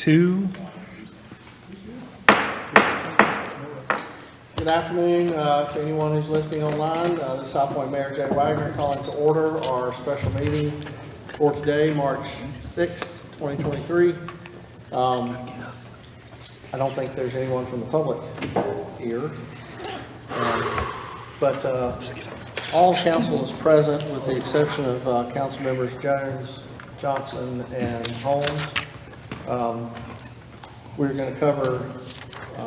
2. Good afternoon to anyone who's listening online. This is South Point Mayor Jay Wagner calling to order our special meeting for today, March 6th, 2023. I don't think there's anyone from the public here. But all council is present with the exception of council members Jones, Johnson, and Holmes. We're going to cover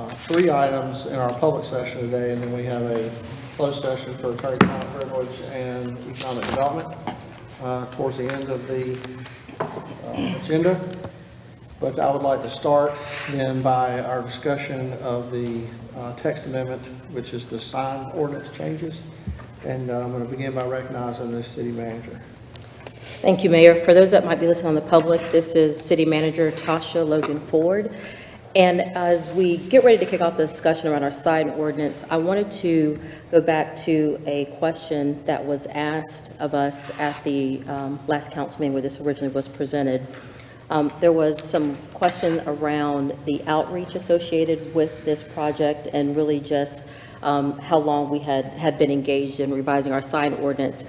3 items in our public session today, and then we have a closed session for attorney-client privilege and economic development towards the end of the agenda. But I would like to start then by our discussion of the text amendment, which is the sign ordinance changes. And I'm going to begin by recognizing the city manager. Thank you, Mayor. For those that might be listening on the public, this is City Manager Tasha Logan Ford. And as we get ready to kick off the discussion around our sign ordinance, I wanted to go back to a question that was asked of us at the last council meeting where this originally was presented. There was some question around the outreach associated with this project and really just how long we had been engaged in revising our sign ordinance.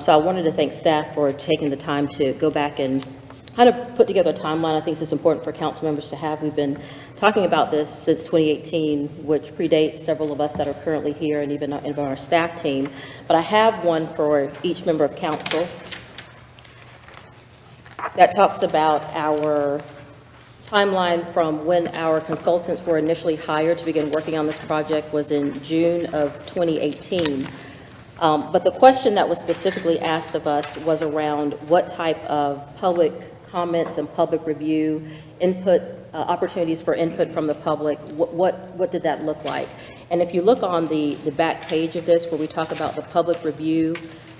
So I wanted to thank staff for taking the time to go back and kind of put together a timeline. I think it's important for council members to have. We've been talking about this since 2018, which predates several of us that are currently here and even our staff team. But I have one for each member of council that talks about our timeline from when our consultants were initially hired to begin working on this project was in June of 2018. But the question that was specifically asked of us was around what type of public comments and public review, input, opportunities for input from the public, what did that look like? And if you look on the back page of this where we talk about the public review,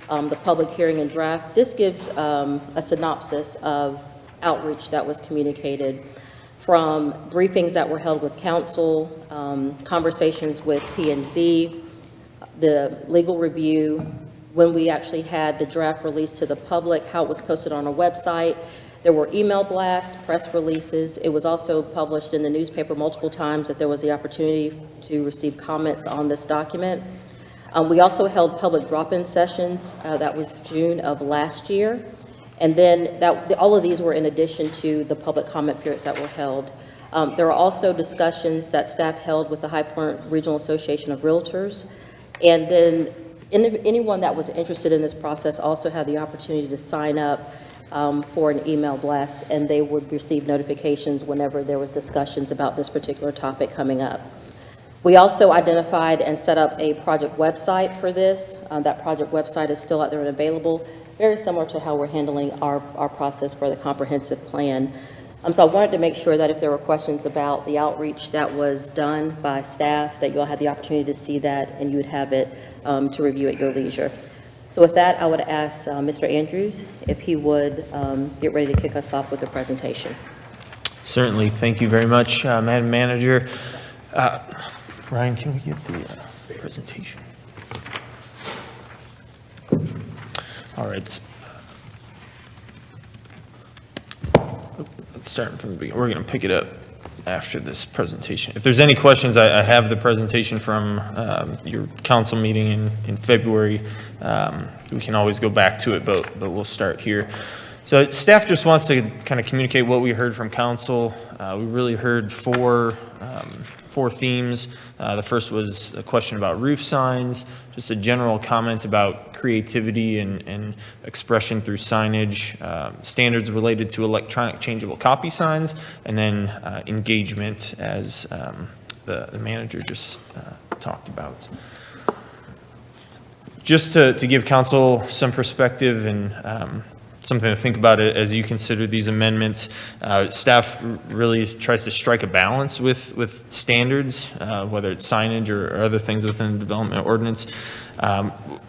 the public hearing and draft, this gives a synopsis of outreach that was communicated from briefings that were held with council, conversations with P&Z, the legal review, when we actually had the draft released to the public, how it was posted on our website. There were email blasts, press releases. It was also published in the newspaper multiple times that there was the opportunity to receive comments on this document. We also held public drop-in sessions. That was June of last year. And then all of these were in addition to the public comment periods that were held. There are also discussions that staff held with the High Point Regional Association of Realtors. And then anyone that was interested in this process also had the opportunity to sign up for an email blast, and they would receive notifications whenever there was discussions about this particular topic coming up. We also identified and set up a project website for this. That project website is still out there and available, very similar to how we're handling our process for the comprehensive plan. So I wanted to make sure that if there were questions about the outreach that was done by staff, that you all had the opportunity to see that and you would have it to review at your leisure. So with that, I would ask Mr. Andrews if he would get ready to kick us off with the presentation. Certainly. Thank you very much, Madam Manager. Ryan, can we get the presentation? All right. Let's start from the beginning. We're going to pick it up after this presentation. If there's any questions, I have the presentation from your council meeting in February. We can always go back to it, but we'll start here. So staff just wants to kind of communicate what we heard from council. We really heard four themes. The first was a question about roof signs, just a general comment about creativity and expression through signage, standards related to electronic changeable copy signs, and then engagement as the manager just talked about. Just to give council some perspective and something to think about it as you consider these amendments. Staff really tries to strike a balance with standards, whether it's signage or other things within the development ordinance.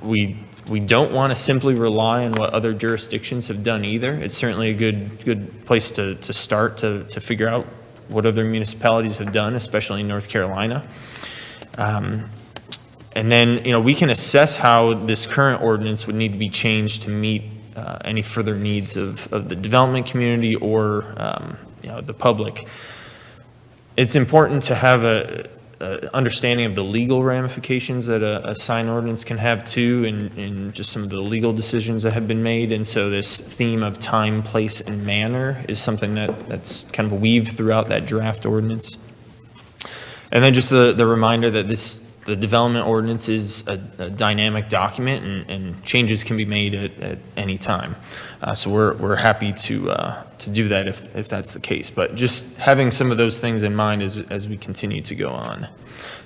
We don't want to simply rely on what other jurisdictions have done either. It's certainly a good place to start to figure out what other municipalities have done, especially in North Carolina. And then, we can assess how this current ordinance would need to be changed to meet any further needs of the development community or, the public. It's important to have a understanding of the legal ramifications that a sign ordinance can have too, and just some of the legal decisions that have been made. And so this theme of time, place, and manner is something that's kind of weaved throughout that draft ordinance. And then just the reminder that the development ordinance is a dynamic document, and changes can be made at any time. So we're happy to do that if that's the case. But just having some of those things in mind as we continue to go on.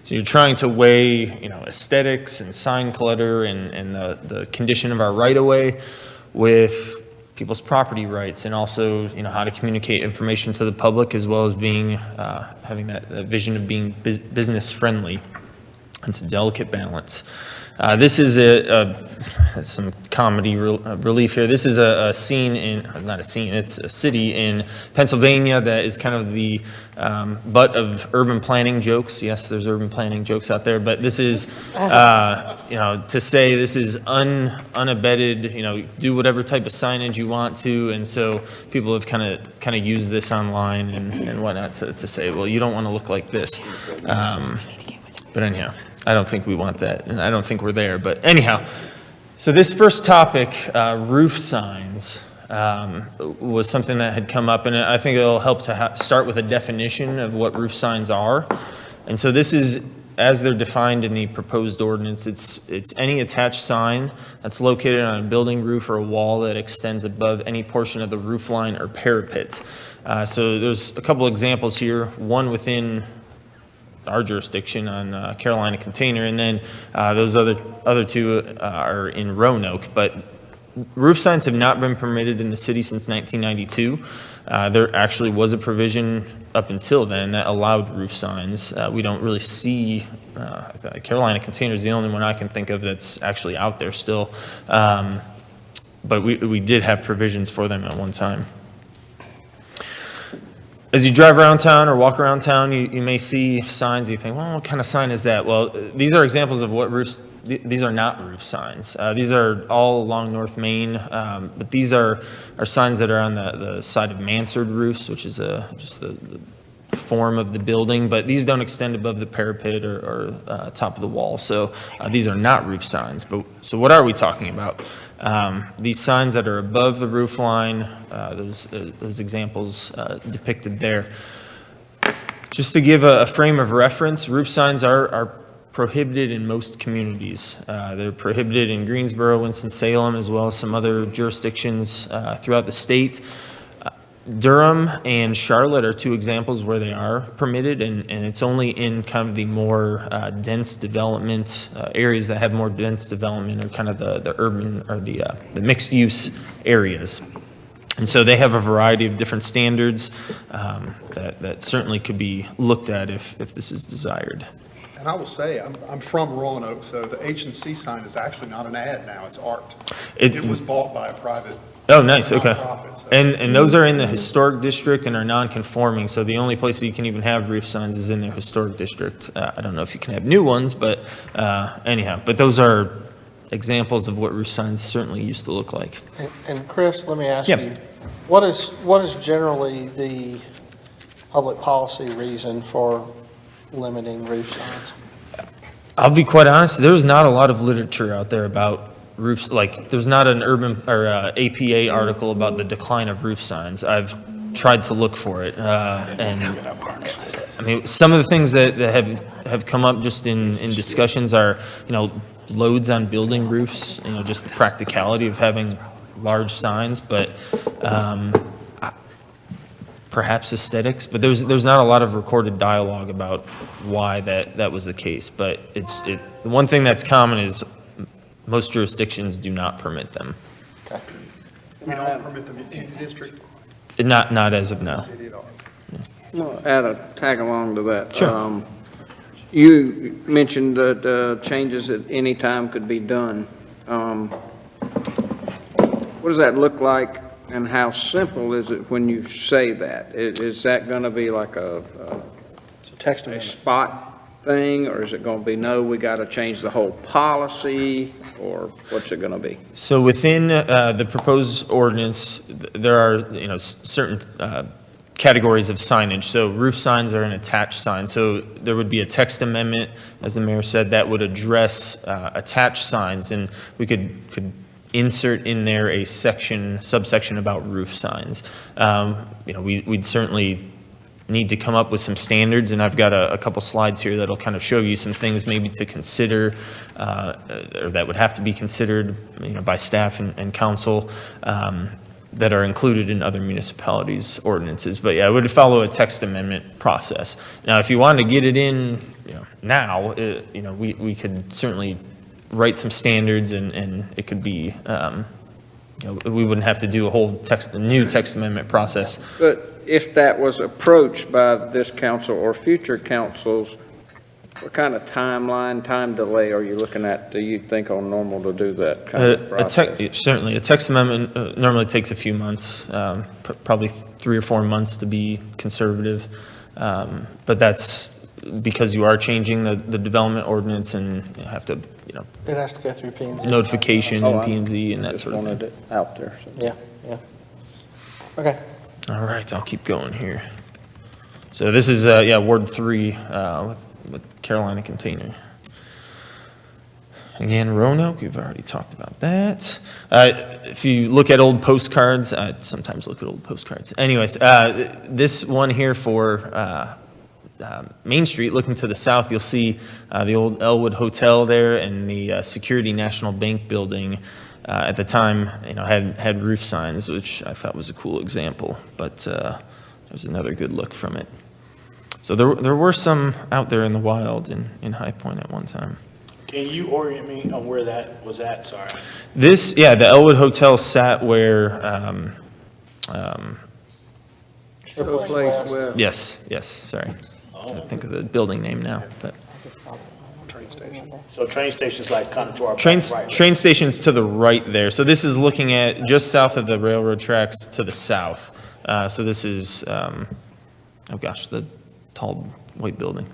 So you're trying to weigh, aesthetics and sign clutter and the condition of our right-of-way with people's property rights, and also, how to communicate information to the public, as well as being, having that vision of being business friendly. It's a delicate balance. This is some comedy relief here. This is a scene not a scene, it's a city in Pennsylvania that is kind of the butt of urban planning jokes. Yes, there's urban planning jokes out there, but this is, to say this is unabetted, do whatever type of signage you want to. And so people have kind of used this online and whatnot to say, well, you don't want to look like this. But anyhow, I don't think we want that, and I don't think we're there. But anyhow, so this first topic, roof signs, was something that had come up, and I think it'll help to start with a definition of what roof signs are. And so this is, as they're defined in the proposed ordinance, it's any attached sign that's located on a building roof or a wall that extends above any portion of the roof line or parapet. So there's a couple examples here, one within our jurisdiction on Carolina Container, and then those other two are in Roanoke. But roof signs have not been permitted in the city since 1992. There actually was a provision up until then that allowed roof signs. We don't really see, Carolina Container is the only one I can think of that's actually out there still. But we did have provisions for them at one time. As you drive around town or walk around town, you may see signs. You think, well, what kind of sign is that? Well, these are examples of what roofs. These are not roof signs. These are all along North Main, but these are signs that are on the side of mansard roofs, which is just the form of the building. But these don't extend above the parapet or top of the wall. So these are not roof signs. But so what are we talking about? These signs that are above the roof line, those examples depicted there. Just to give a frame of reference, roof signs are prohibited in most communities. They're prohibited in Greensboro, Winston-Salem, as well as some other jurisdictions throughout the state. Durham and Charlotte are two examples where they are permitted, and it's only in kind of the more dense development areas that have more dense development, or kind of the urban or the mixed use areas. And so they have a variety of different standards that certainly could be looked at if this is desired. And I will say, I'm from Roanoke, so the H&C sign is actually not an ad now, it's art. It was bought by a private. Oh, nice, okay. nonprofit, so- And those are in the historic district and are non-conforming, so the only place that you can even have roof signs is in their historic district. I don't know if you can have new ones, but anyhow, but those are examples of what roof signs certainly used to look like. And Chris, let me ask Yeah. you, what is generally the public policy reason for limiting roof signs? I'll be quite honest, there's not a lot of literature out there about roofs, like, there's not an urban or APA article about the decline of roof signs. I've tried to look for it, and I mean, some of the things that have come up just in discussions are, loads on building roofs, just the practicality of having large signs, but perhaps aesthetics, but there's not a lot of recorded dialogue about why that was the case. But the one thing that's common is most jurisdictions do not permit them. We don't permit them in the district, Not as of now. city at all. Well, add a tag along to that. Sure. You mentioned that changes at any time could be done. What does that look like, and how simple is it when you say that? Is that going to be like a It's a text a amendment. spot thing, or is it going to be, no, we got to change the whole policy, or what's it going to be? So within the proposed ordinance, there are, certain categories of signage. So roof signs are an attached sign. So there would be a text amendment, as the mayor said, that would address attached signs, and we could insert in there a subsection about roof signs. We'd certainly need to come up with some standards, and I've got a couple slides here that'll kind of show you some things maybe to consider, or that would have to be considered, by staff and council, that are included in other municipalities' ordinances. But yeah, it would follow a text amendment process. Now, if you wanted to get it in, now, we could certainly write some standards, and it could be, we wouldn't have to do a new text amendment process. But if that was approached by this council or future councils, what kind of timeline, time delay are you looking at, do you think, on normal to do that kind of process? Certainly, a text amendment normally takes a few months, probably 3 or 4 months to be conservative. But that's because you are changing the development ordinance, and you have to, It has to go through P&Z. notification Oh, and P and Z and that Just sort of wanted thing. it out there. So. Yeah. Okay. All right, I'll keep going here. So this is, Ward 3 with Carolina Container. Again, Roanoke, we've already talked about that. If you look at old postcards, I sometimes look at old postcards. Anyways, this one here for Main Street, looking to the south, you'll see the old Elwood Hotel there, and the Security National Bank building at the time, had roof signs, which I thought was a cool example, but there's another good look from it. So there were some out there in the wild in High Point at one time. Can you orient me on where that was at? Sorry. The Elwood Hotel sat where, Place where, yes, sorry. I think of the building name now, but. Train station. So train station's like kind of to our Train right. station's to the right there. So this is looking at just south of the railroad tracks to the south. So this is, the tall white building.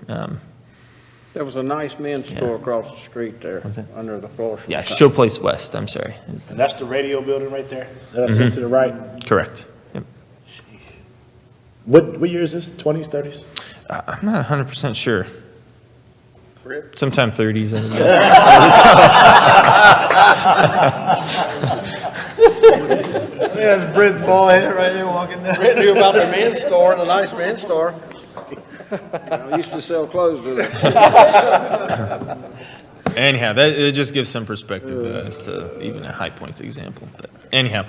there was a nice men's store across the street there, under the Florissant. Yeah, Showplace West, I'm sorry. is And that's the radio building right there? That I see to the right? Correct. Yep. What year is this? 20s, 30s? I'm not 100% sure. Rick? Sometime 30s, I guess. There's Britt's bald head right there walking down. Britt knew about the men's store, the nice men's store. I used to sell clothes to them. Anyhow, it just gives some perspective as to even a High Point example. But anyhow,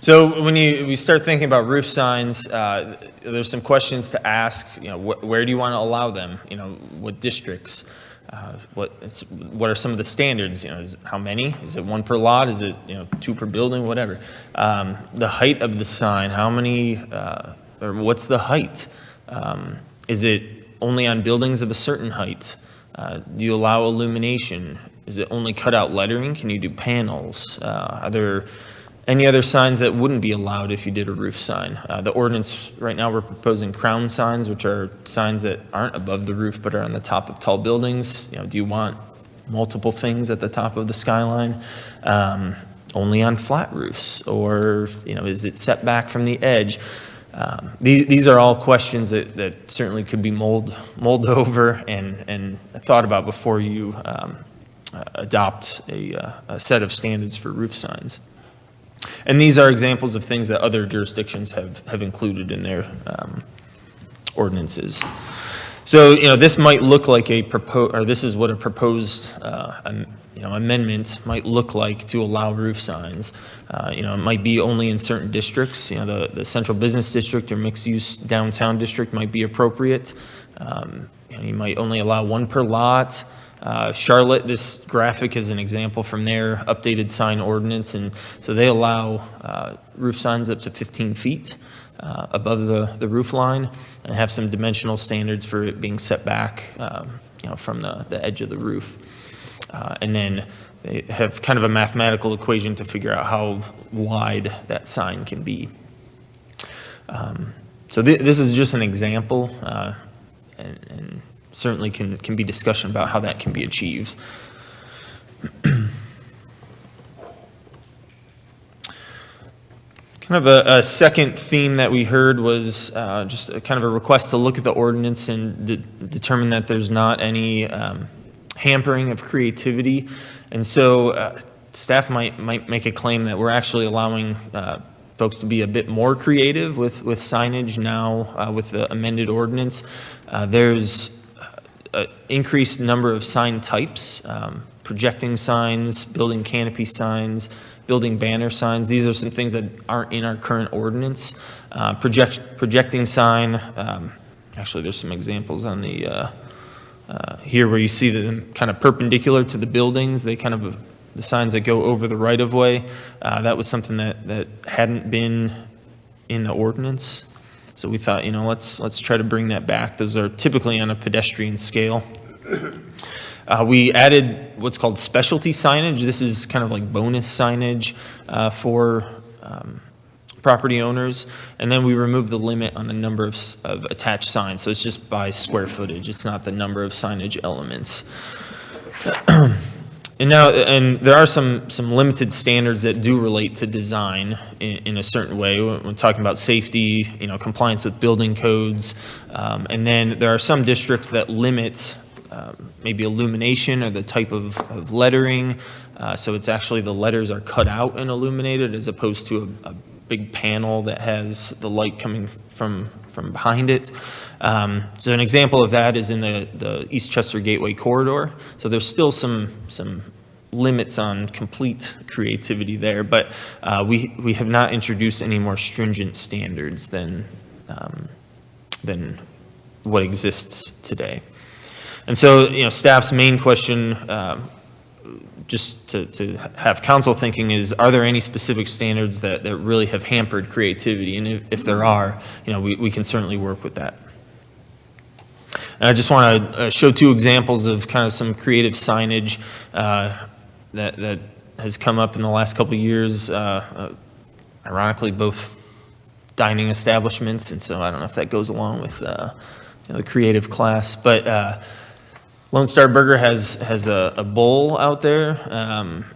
so when we start thinking about roof signs, there's some questions to ask. Where do you want to allow them? What districts? What are some of the standards? How many? Is it 1 per lot? Is it 2 per building? Whatever. The height of the sign. How many? Or what's the height? Is it only on buildings of a certain height? Do you allow illumination? Is it only cutout lettering? Can you do panels? Are there any other signs that wouldn't be allowed if you did a roof sign? The ordinance, right now, we're proposing crown signs, which are signs that aren't above the roof but are on the top of tall buildings. Do you want multiple things at the top of the skyline? Only on flat roofs? Or, is it set back from the edge? These are all questions that certainly could be mulled over and thought about before you adopt a set of standards for roof signs. And these are examples of things that other jurisdictions have included in their ordinances. So, this might look like this is what a proposed amendment might look like to allow roof signs. It might be only in certain districts. The central business district or mixed-use downtown district might be appropriate. You might only allow 1 per lot. Charlotte, this graphic is an example from their updated sign ordinance, and so they allow roof signs up to 15 feet above the roof line, and have some dimensional standards for it being set back, from the edge of the roof. And then they have kind of a mathematical equation to figure out how wide that sign can be. So this is just an example, and certainly can be discussion about how that can be achieved. Kind of a second theme that we heard was just a kind of a request to look at the ordinance and determine that there's not any hampering of creativity. And so staff might make a claim that we're actually allowing folks to be a bit more creative with signage now with the amended ordinance. There's an increased number of sign types, projecting signs, building canopy signs, building banner signs. These are some things that aren't in our current ordinance. Projecting sign, actually there's some examples on the, here where you see them kind of perpendicular to the buildings. They kind of, the signs that go over the right-of-way. That was something that hadn't been in the ordinance. So we thought, let's try to bring that back. Those are typically on a pedestrian scale. We added what's called specialty signage. This is kind of like bonus signage for property owners. And then we removed the limit on the number of attached signs. So it's just by square footage. It's not the number of signage elements. And there are some limited standards that do relate to design in a certain way. We're talking about safety, compliance with building codes. And then there are some districts that limit maybe illumination or the type of lettering. So it's actually the letters are cut out and illuminated as opposed to a big panel that has the light coming from behind it. So an example of that is in the East Chester Gateway Corridor. So there's still some limits on complete creativity there, but we have not introduced any more stringent standards than what exists today. And so, staff's main question, just to have council thinking is, are there any specific standards that really have hampered creativity? And if there are, we can certainly work with that. And I just want to show two examples of kind of some creative signage that has come up in the last couple of years. Ironically, both dining establishments, and so I don't know if that goes along with the creative class, but Lone Star Burger has a bowl out there,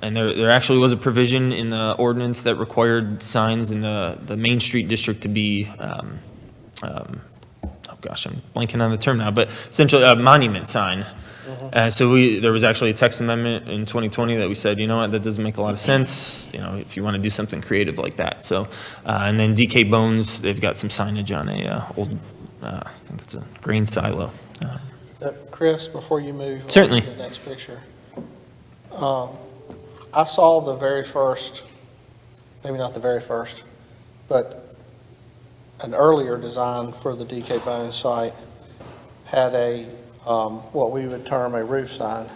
and there actually was a provision in the ordinance that required signs in the Main Street district to be, oh gosh, I'm blanking on the term now, but essentially a monument sign. So there was actually a text amendment in 2020 that we said, that doesn't make a lot of sense, if you want to do something creative like that. So, and then DK Bones, they've got some signage on a old, I think that's a grain silo. Chris, before you move on Certainly. to the next picture, I saw the very first, maybe not the very first, but an earlier design for the DK Bones site had a, what we would term a roof sign.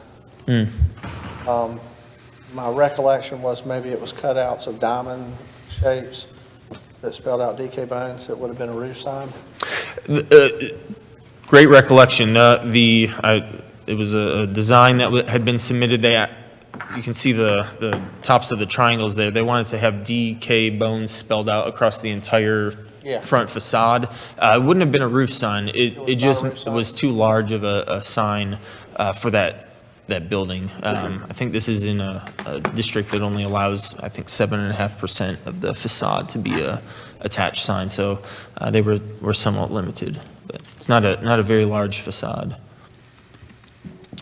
My recollection was maybe it was cutouts of diamond shapes that spelled out DK Bones. It would have been a roof sign. Great recollection. It was a design that had been submitted. You can see the tops of the triangles there. They wanted to have DK Bones spelled out across the entire front facade. It wouldn't have been a roof sign. It just was too large of a sign for that building. I think this is in a district that only allows, I think, 7.5% of the facade to be a attached sign. So they were somewhat limited. But it's not a very large facade.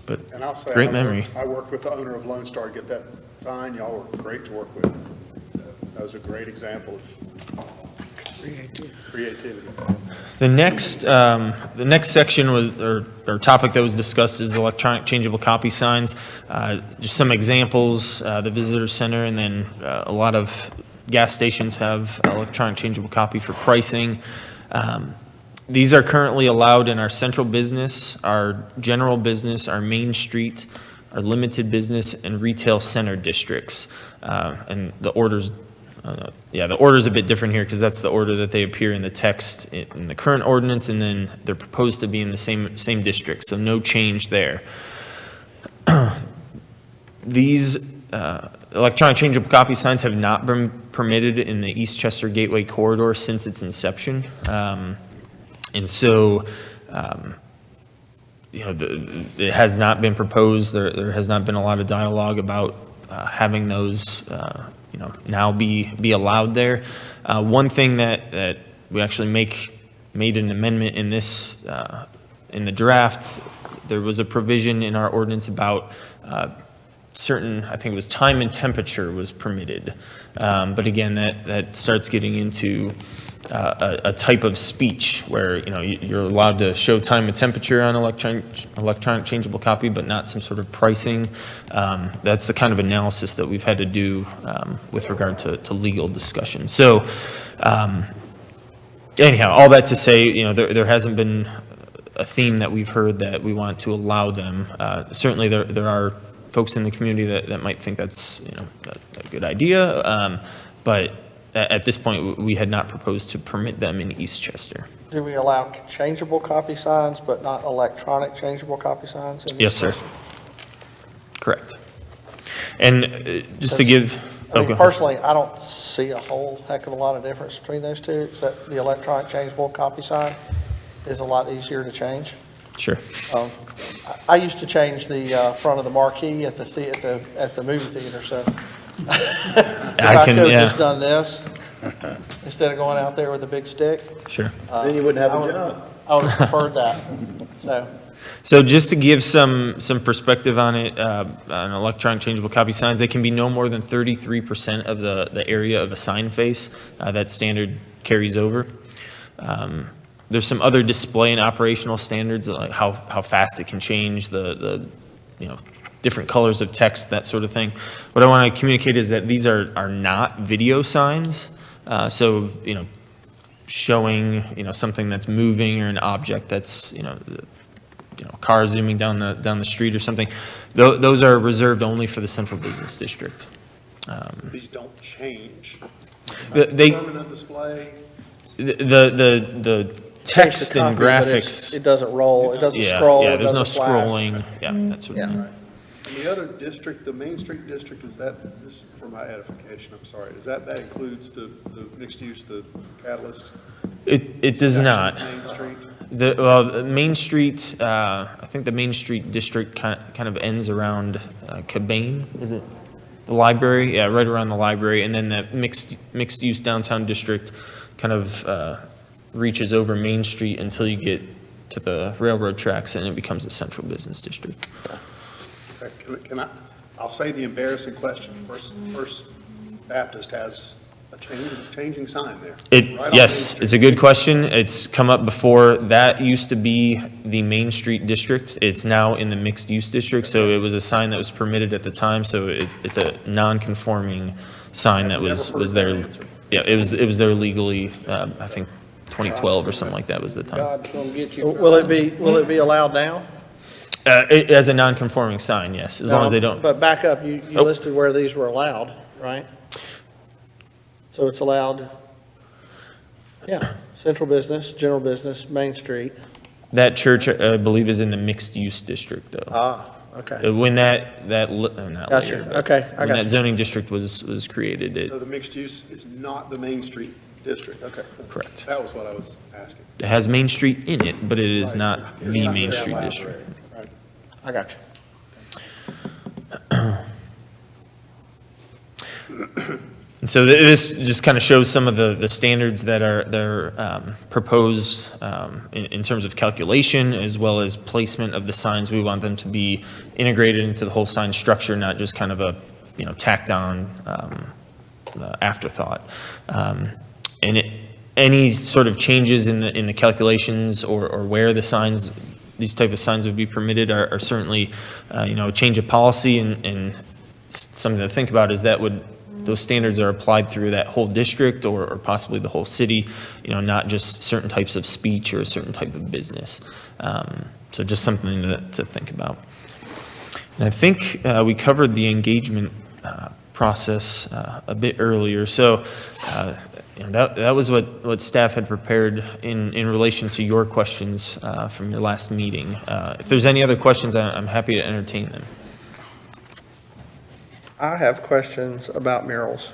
But And I'll say, great memory. I worked with the owner of Lone Star to get that sign. Y'all were great to work with. That was a great example of creativity. The next section was, or topic that was discussed is electronic changeable copy signs. Just some examples, the visitor center, and then a lot of gas stations have electronic changeable copy for pricing. These are currently allowed in our central business, our general business, our Main Street, our limited business, and retail center districts. And the order's a bit different here because that's the order that they appear in the text in the current ordinance, and then they're proposed to be in the same district, so no change there. These electronic changeable copy signs have not been permitted in the East Chester Gateway Corridor since its inception. And so, it has not been proposed. There has not been a lot of dialogue about having those, now be allowed there. One thing that we actually made an amendment in this, in the draft, there was a provision in our ordinance about certain, I think it was time and temperature was permitted. But again, that starts getting into a type of speech where, you're allowed to show time and temperature on electronic changeable copy, but not some sort of pricing. That's the kind of analysis that we've had to do with regard to legal discussion. So anyhow, all that to say, there hasn't been a theme that we've heard that we want to allow them. Certainly, there are folks in the community that might think that's, a good idea, but at this point, we had not proposed to permit them in Eastchester. Do we allow changeable copy signs, but not electronic changeable copy signs? in Yes, sir. East Chester? Correct. And just to give, I mean, go ahead. personally, I don't see a whole heck of a lot of difference between those two, except the electronic changeable copy sign is a lot easier to change. Sure. I used to change the front of the marquee at the movie theater, so. If I could have just done this, instead of going out there with a big stick, Sure. Then you wouldn't have a job. I would have preferred that, so. So just to give some perspective on it, on electronic changeable copy signs, they can be no more than 33% of the area of a sign face. That standard carries over. There's some other display and operational standards, like how fast it can change, the different colors of text, that sort of thing. What I want to communicate is that these are not video signs. So, showing, something that's moving or an object that's, a car zooming down the street or something. Those are reserved only for the central business district. These don't change. They- Permanent display. The text and graphics. It doesn't roll, it doesn't Yeah, scroll, yeah, it there's no doesn't flash. scrolling. Yeah, that sort of thing. And the other district, the Main Street district, is that, this for my edification, I'm sorry, that includes the mixed use, the Catalyst? It does section not. of Main Street? The Main Street, I think the Main Street district kind of ends around Cabane, is it? The library, yeah, right around the library, and then the mixed use downtown district kind of reaches over Main Street until you get to the railroad tracks, and it becomes a central business district. Okay, I'll say the embarrassing question. First Baptist has a changing sign there. Right on Main Yes, Street. it's a good question. It's come up before. That used to be the Main Street district. It's now in the mixed use district, so it was a sign that was permitted at the time, so it's a non-conforming sign that I've never heard was that there. answer. Yeah, it was there legally, I think 2012 or something like that was the time. God's gonna get you. Will it be allowed now? As a non-conforming sign, yes, as long as they don't. But back up, you Oh. listed where these were allowed, right? So it's allowed, yeah, central business, general business, Main Street. That church, I believe, is in the mixed use district, though. Ah, okay. When not Gotcha. later, but Okay, I when got that you. zoning district was created, So the mixed use is not the Main Street district, okay. Correct. That was what I was asking. it has Main Street in it, but it is not You're the not Main the Street library. district. Right. I got you. And so this just kind of shows some of the standards that are proposed in terms of calculation, as well as placement of the signs. We want them to be integrated into the whole sign structure, not just kind of a, tacked on afterthought. Any sort of changes in the calculations or where the signs, these type of signs would be permitted are certainly, a change of policy, and something to think about is those standards are applied through that whole district or possibly the whole city, not just certain types of speech or a certain type of business. So just something to think about. And I think we covered the engagement process a bit earlier. So that was what staff had prepared in relation to your questions from your last meeting. If there's any other questions, I'm happy to entertain them. I have questions about murals.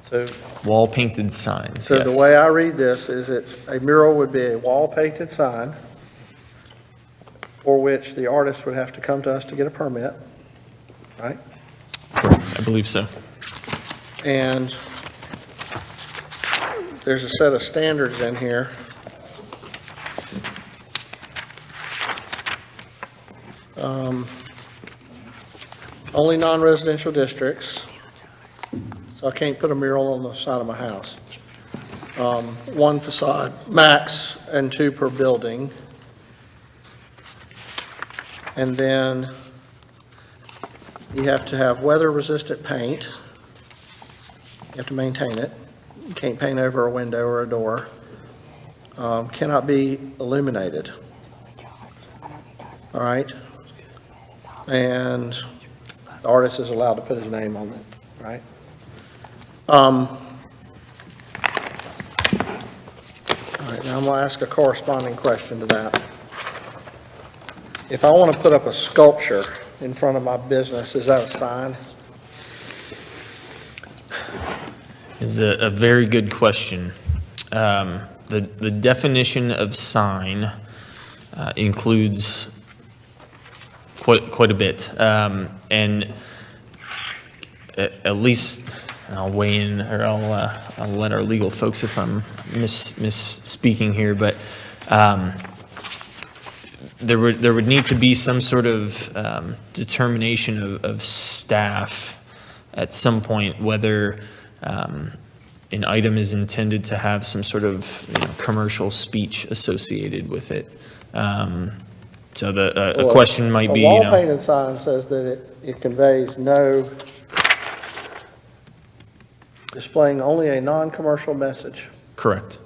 So Wall painted signs, So yes. the way I read this is that a mural would be a wall-painted sign for which the artist would have to come to us to get a permit, right? Correct, I believe so. And there's a set of standards in here. Only non-residential districts, so I can't put a mural on the side of my house. One facade, max, and 2 per building. And then you have to have weather-resistant paint. You have to maintain it. You can't paint over a window or a door. Cannot be illuminated. All right? And the artist is allowed to put his name on it, right? All right, now I'm going to ask a corresponding question to that. If I want to put up a sculpture in front of my business, is that a sign? Is a very good question. The definition of sign includes quite a bit. And at least, I'll weigh in, or I'll let our legal folks if I'm misspeaking here, but there would need to be some sort of determination of staff at some point, whether an item is intended to have some sort of commercial speech associated with it. So a question might be, A wall-painted sign says that it conveys no, displaying only a non-commercial message. correct.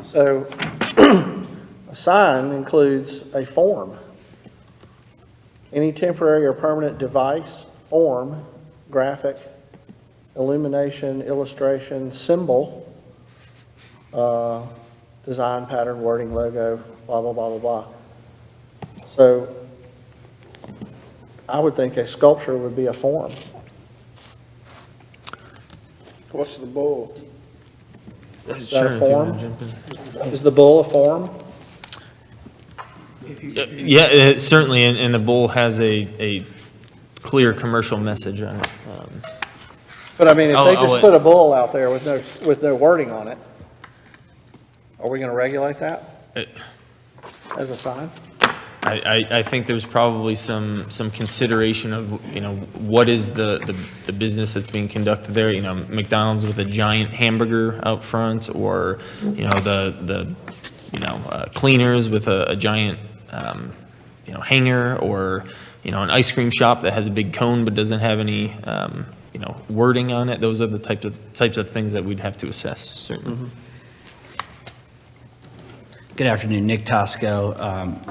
So a sign includes a form. Any temporary or permanent device, form, graphic, illumination, illustration, symbol, design, pattern, wording, logo, blah, blah, blah, blah, blah. So I would think a sculpture would be a form. What's the bull? Is that a form? Is the bull a form? Yeah, certainly, and the bull has a clear commercial message on it. But I mean, if I'll they just let- put a bull out there with no wording on it, are we going to regulate that as a sign? I think there's probably some consideration of, what is the business that's being conducted there, McDonald's with a giant hamburger out front, or, the cleaners with a giant, hanger, or, an ice cream shop that has a big cone but doesn't have any, wording on it. Those are the types of things that we'd have to assess, certainly. Good afternoon, Nick Tosco,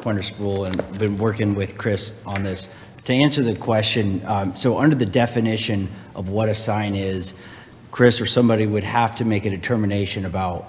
Pointer Spool, and I've been working with Chris on this. To answer the question, so under the definition of what a sign is, Chris or somebody would have to make a determination about,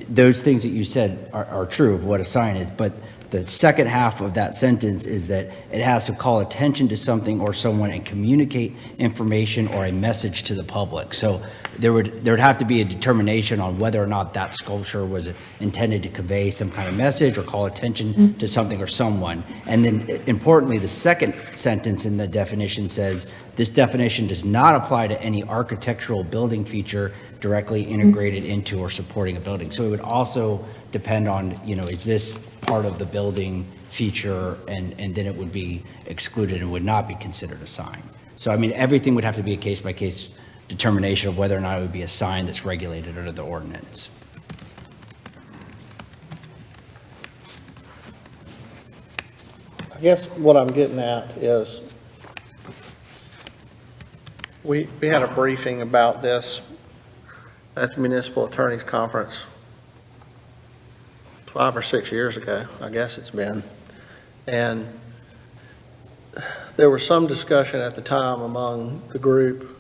those things that you said are true of what a sign is, but the second half of that sentence is that it has to call attention to something or someone and communicate information or a message to the public. So there would have to be a determination on whether or not that sculpture was intended to convey some kind of message or call attention to something or someone. And then importantly, the second sentence in the definition says, this definition does not apply to any architectural building feature directly integrated into or supporting a building. So it would also depend on, is this part of the building feature, and then it would be excluded and would not be considered a sign. So, I mean, everything would have to be a case-by-case determination of whether or not it would be a sign that's regulated under the ordinance. I guess what I'm getting at is, we had a briefing about this at the Municipal Attorneys Conference 5 or 6 years ago, I guess it's been. And there was some discussion at the time among the group,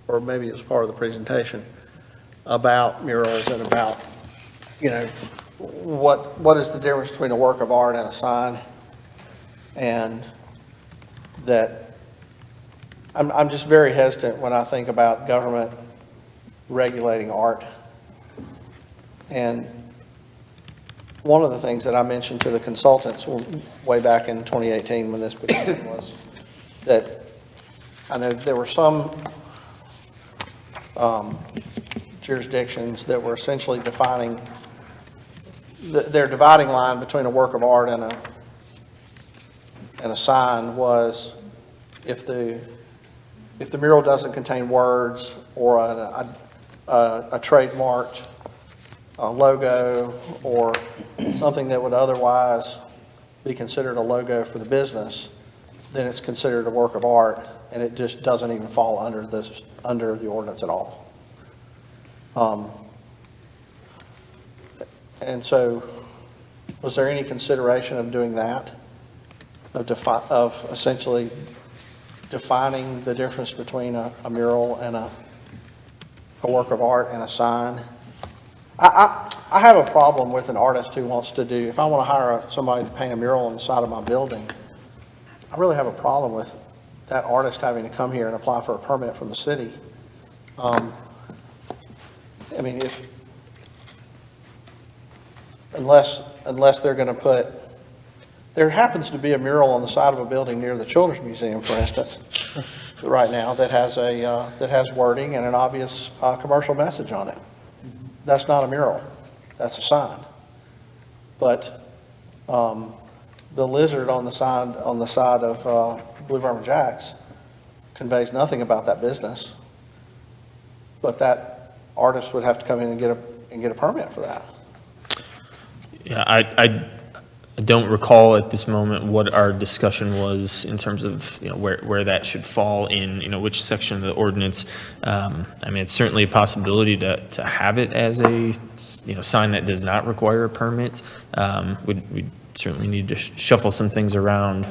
or maybe it was part of the presentation, about murals and about, what is the difference between a work of art and a sign? And that I'm just very hesitant when I think about government regulating art. And one of the things that I mentioned to the consultants way back in 2018 when this began was that I know there were some jurisdictions that were essentially defining, their dividing line between a work of art and a sign was if the mural doesn't contain words or a trademarked logo or something that would otherwise be considered a logo for the business, then it's considered a work of art, and it just doesn't even fall under the ordinance at all. And so, was there any consideration of doing that? Of essentially defining the difference between a mural and a work of art and a sign? I have a problem with an artist who wants to do, if I want to hire somebody to paint a mural on the side of my building, I really have a problem with that artist having to come here and apply for a permit from the city. I mean, unless they're going to put, there happens to be a mural on the side of a building near the Children's Museum, for instance, right now, that has wording and an obvious commercial message on it. That's not a mural, that's a sign. But the lizard on the side of Blue River Jacks conveys nothing about that business. But that artist would have to come in and get a permit for that. Yeah, I don't recall at this moment what our discussion was in terms of, where that should fall in, which section of the ordinance. I mean, it's certainly a possibility to have it as a, sign that does not require a permit. We'd certainly need to shuffle some things around.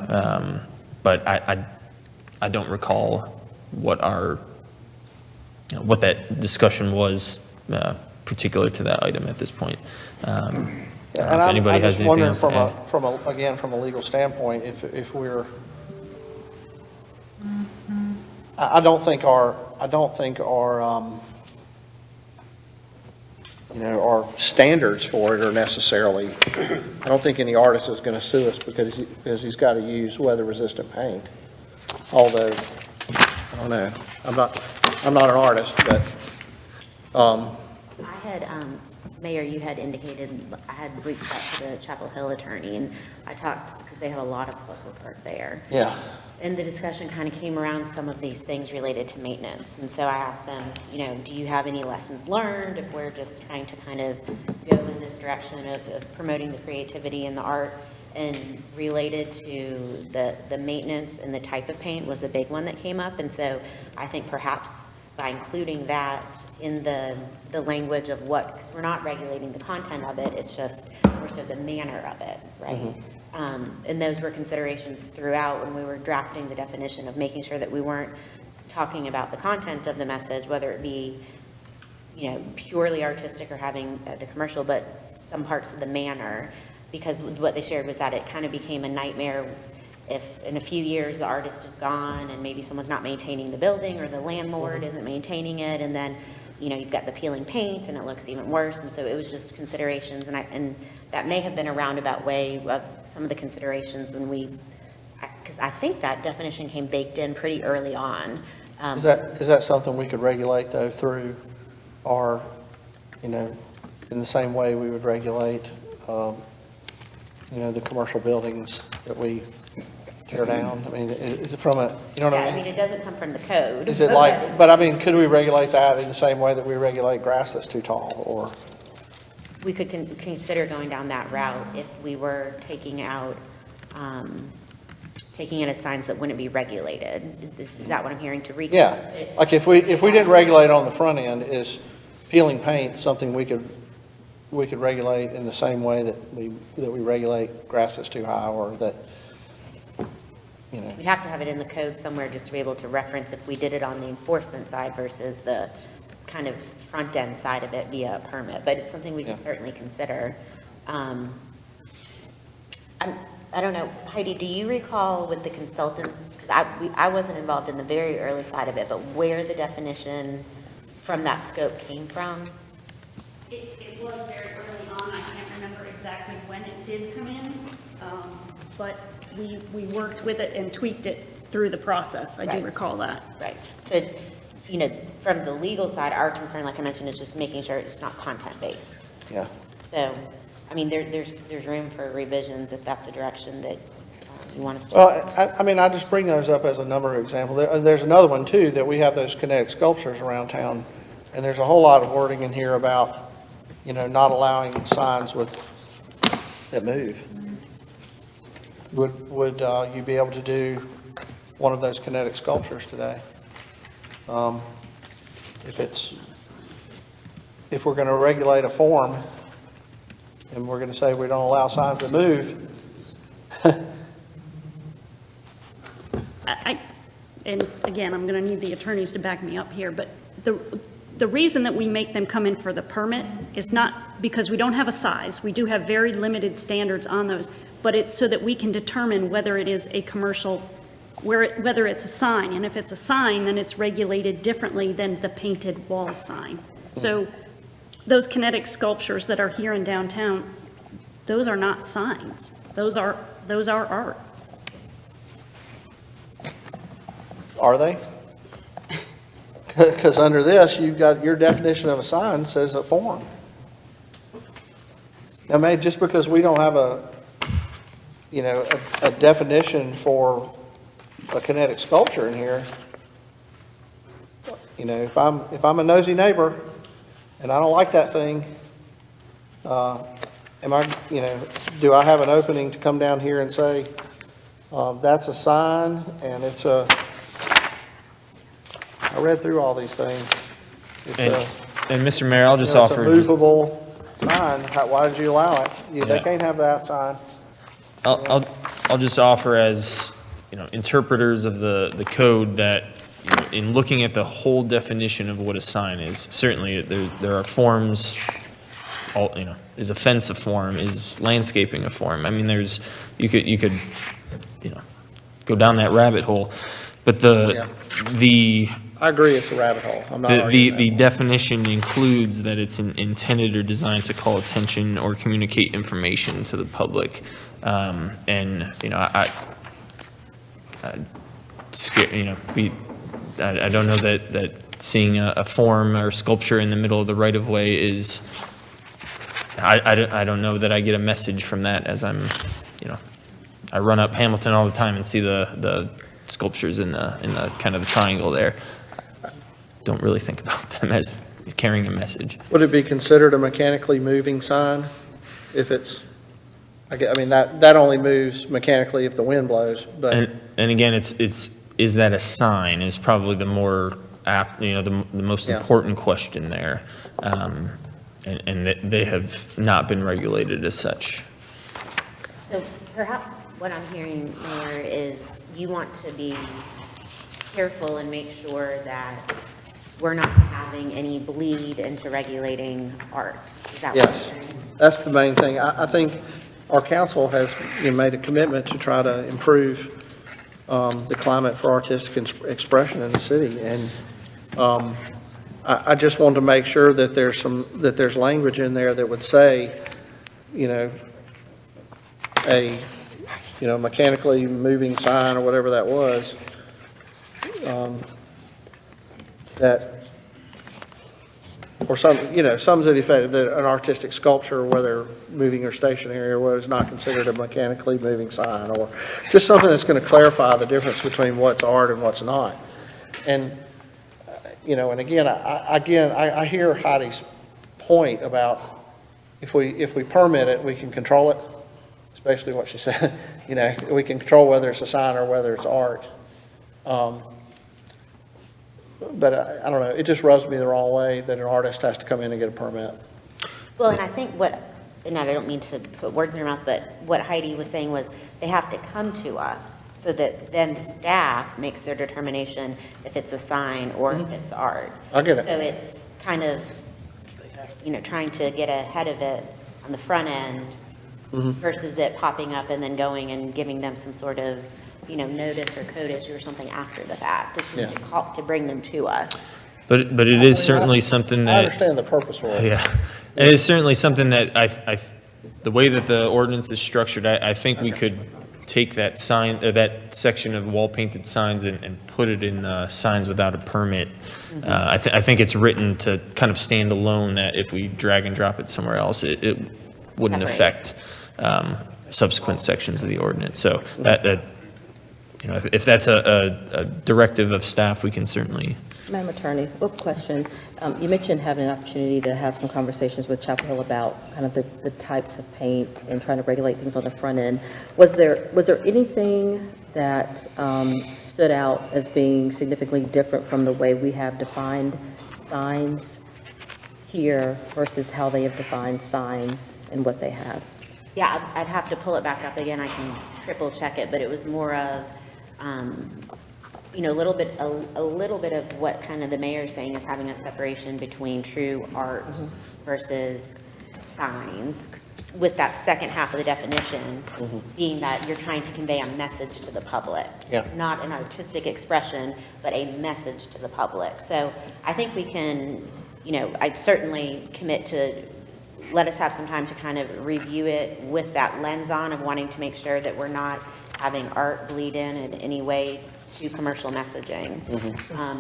But I don't recall what what that discussion was particular to that item at this point. If anybody has anything else to add. From a legal standpoint, if we're, I don't think our our standards for it are necessarily, I don't think any artist is going to sue us because he's got to use weather-resistant paint. Although, I don't know, I'm not an artist, but, I had, Mayor, you had indicated, I had reached out to the Chapel Hill attorney, and I talked, because they have a lot of public art there. yeah. And the discussion kind of came around some of these things related to maintenance. And so I asked them, do you have any lessons learned if we're just trying to kind of go in this direction of promoting the creativity and the art? And related to the maintenance and the type of paint was a big one that came up. And so I think perhaps by including that in the language of what, because we're not regulating the content of it, it's just more so the manner of it, right? Mm-hmm. And those were considerations throughout when we were drafting the definition of making sure that we weren't talking about the content of the message, whether it be, purely artistic or having the commercial, but some parts of the manner, because what they shared was that it kind of became a nightmare if in a few years the artist is gone and maybe someone's not maintaining the building or the landlord isn't maintaining it, and then you've got the peeling paint and it looks even worse. And so it was just considerations, and that may have been a roundabout way of some of the considerations when because I think that definition came baked in pretty early on. Is that something we could regulate though through our, in the same way we would regulate, the commercial buildings that we tear down? I mean, is it from a, you know what I mean? I mean, it doesn't come from the code. Is it like, but I mean, could we regulate that in the same way that we regulate grass that's too tall, or? We could consider going down that route if we were taking it as signs that wouldn't be regulated. Is that what I'm hearing to read? Yeah, like if we didn't regulate on the front end, is peeling paint something we could regulate in the same way that we regulate grass that's too high, or that, We'd have to have it in the code somewhere just to be able to reference if we did it on the enforcement side versus the kind of front end side of it via a permit, but it's something we can certainly consider. I don't know, Heidi, do you recall with the consultants, because I wasn't involved in the very early side of it, but where the definition from that scope came from? It was very early on. I can't remember exactly when it did come in, but we worked with it and tweaked it through the process. I do Right. recall that. Right. So, you know, from the legal side, our concern, like I mentioned, is just making sure it's not content-based. Yeah. So, I mean, there's room for revisions if that's the direction that you want us to. Well, I mean, I just bring those up as a number of examples. There's another one, too, that we have those kinetic sculptures around town, and there's a whole lot of wording in here about, you know, not allowing signs that move. Would you be able to do one of those kinetic sculptures today? If we're going to regulate a form, and we're going to say we don't allow signs that move, And again, I'm going to need the attorneys to back me up here, but the reason that we make them come in for the permit is not because we don't have a size. We do have very limited standards on those, but it's so that we can determine whether it is a commercial, whether it's a sign. And if it's a sign, then it's regulated differently than the painted wall sign. So those kinetic sculptures that are here in downtown, those are not signs. Those are art. are they? Because under this, you've got, your definition of a sign says a form. Now, maybe just because we don't have a definition for a kinetic sculpture in here, you know, if I'm a nosy neighbor and I don't like that thing, do I have an opening to come down here and say, that's a sign and it's I read through all these things. And Mr. Mayor, I'll just offer. It's a movable sign. Why did you allow it? They can't have that sign. I'll just offer as, you know, interpreters of the code that, you know, in looking at the whole definition of what a sign is, certainly there are forms, you know, is a fence a form, is landscaping a form? I mean, you could, you know, go down that rabbit hole, but I agree it's a rabbit hole. I'm not arguing the that. definition includes that it's intended or designed to call attention or communicate information to the public. And, you know, I don't know that seeing a form or sculpture in the middle of the right-of-way is, I don't know that I get a message from that as I'm, you know, I run up Hamilton all the time and see the sculptures in the kind of the triangle there. Don't really think about them as carrying a message. Would it be considered a mechanically moving sign if it's, I mean, that only moves mechanically if the wind blows, but. And again, is that a sign is probably the more apt, you know, the most important question there. And they have not been regulated as such. So perhaps what I'm hearing, Mayor, is you want to be careful and make sure that we're not having any bleed into regulating art. Is that what you're Yes, saying? that's the main thing. I think our council has made a commitment to try to improve the climate for artistic expression in the city. And I just wanted to make sure that there's language in there that would say, you know, mechanically moving sign or whatever that was, or something to the effect that an artistic sculpture, whether moving or stationary or what, is not considered a mechanically moving sign, or just something that's going to clarify the difference between what's art and what's not. And, and again, I hear Heidi's point about if we permit it, we can control it. It's basically what she said. We can control whether it's a sign or whether it's art. But I don't know, it just rubs me the wrong way that an artist has to come in and get a permit. Well, and I think and I don't mean to put words in your mouth, but what Heidi was saying was they have to come to us so that then staff makes their determination if it's a sign or if it's art. I get it. So it's kind of, trying to get ahead of it on the front end versus it popping up and then going and giving them some sort of notice or codage or something after the fact. It's just to bring them to us. But it is certainly something that. I understand the purpose for it. Yeah, it is certainly something that the way that the ordinance is structured, I think we could take that sign, or that section of wall-painted signs and put it in signs without a permit. I think it's written to kind of stand alone, that if we drag and drop it somewhere else, it wouldn't Separate. affect subsequent sections of the ordinance. So that you know, if that's a directive of staff, we can certainly. Madam Attorney, question. You mentioned having an opportunity to have some conversations with Chapel Hill about kind of the types of paint and trying to regulate things on the front end. Was there anything that stood out as being significantly different from the way we have defined signs here versus how they have defined signs and what they have? Yeah, I'd have to pull it back up again. I can triple check it, but it was more of, you know, a little bit of what kind of the mayor's saying is having a separation between true art versus signs, with that second half of the definition being that you're trying to convey a message to the public. Yeah. Not an artistic expression, but a message to the public. So I think we can, you know, I'd certainly commit to let us have some time to kind of review it with that lens on of wanting to make sure that we're not having art bleed in any way to commercial messaging,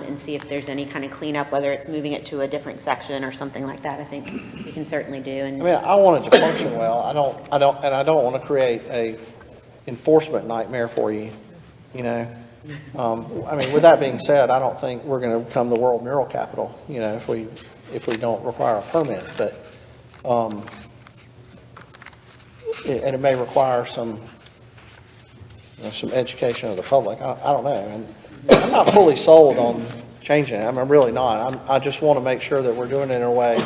and see if there's any kind of cleanup, whether it's moving it to a different section or something like that. I think we can certainly do. And I mean, I want it to function well. I don't want to create a enforcement nightmare for you, you know? I mean, with that being said, I don't think we're going to become the world mural capital, you know, if we don't require a permit, but, and it may require some, you know, some education of the public. I don't know. And I'm not fully sold on changing it. I'm really not. I just want to make sure that we're doing it in a way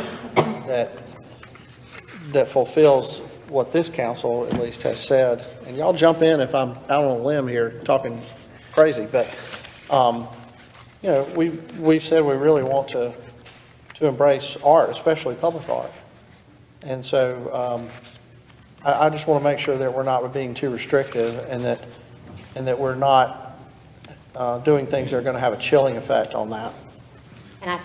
that fulfills what this council at least has said. And y'all jump in if I'm out on a limb here talking crazy, but, you know, we've said we really want to embrace art, especially public art. And so, I just want to make sure that we're not being too restrictive, and that we're not doing things that are going to have a chilling effect on that. And I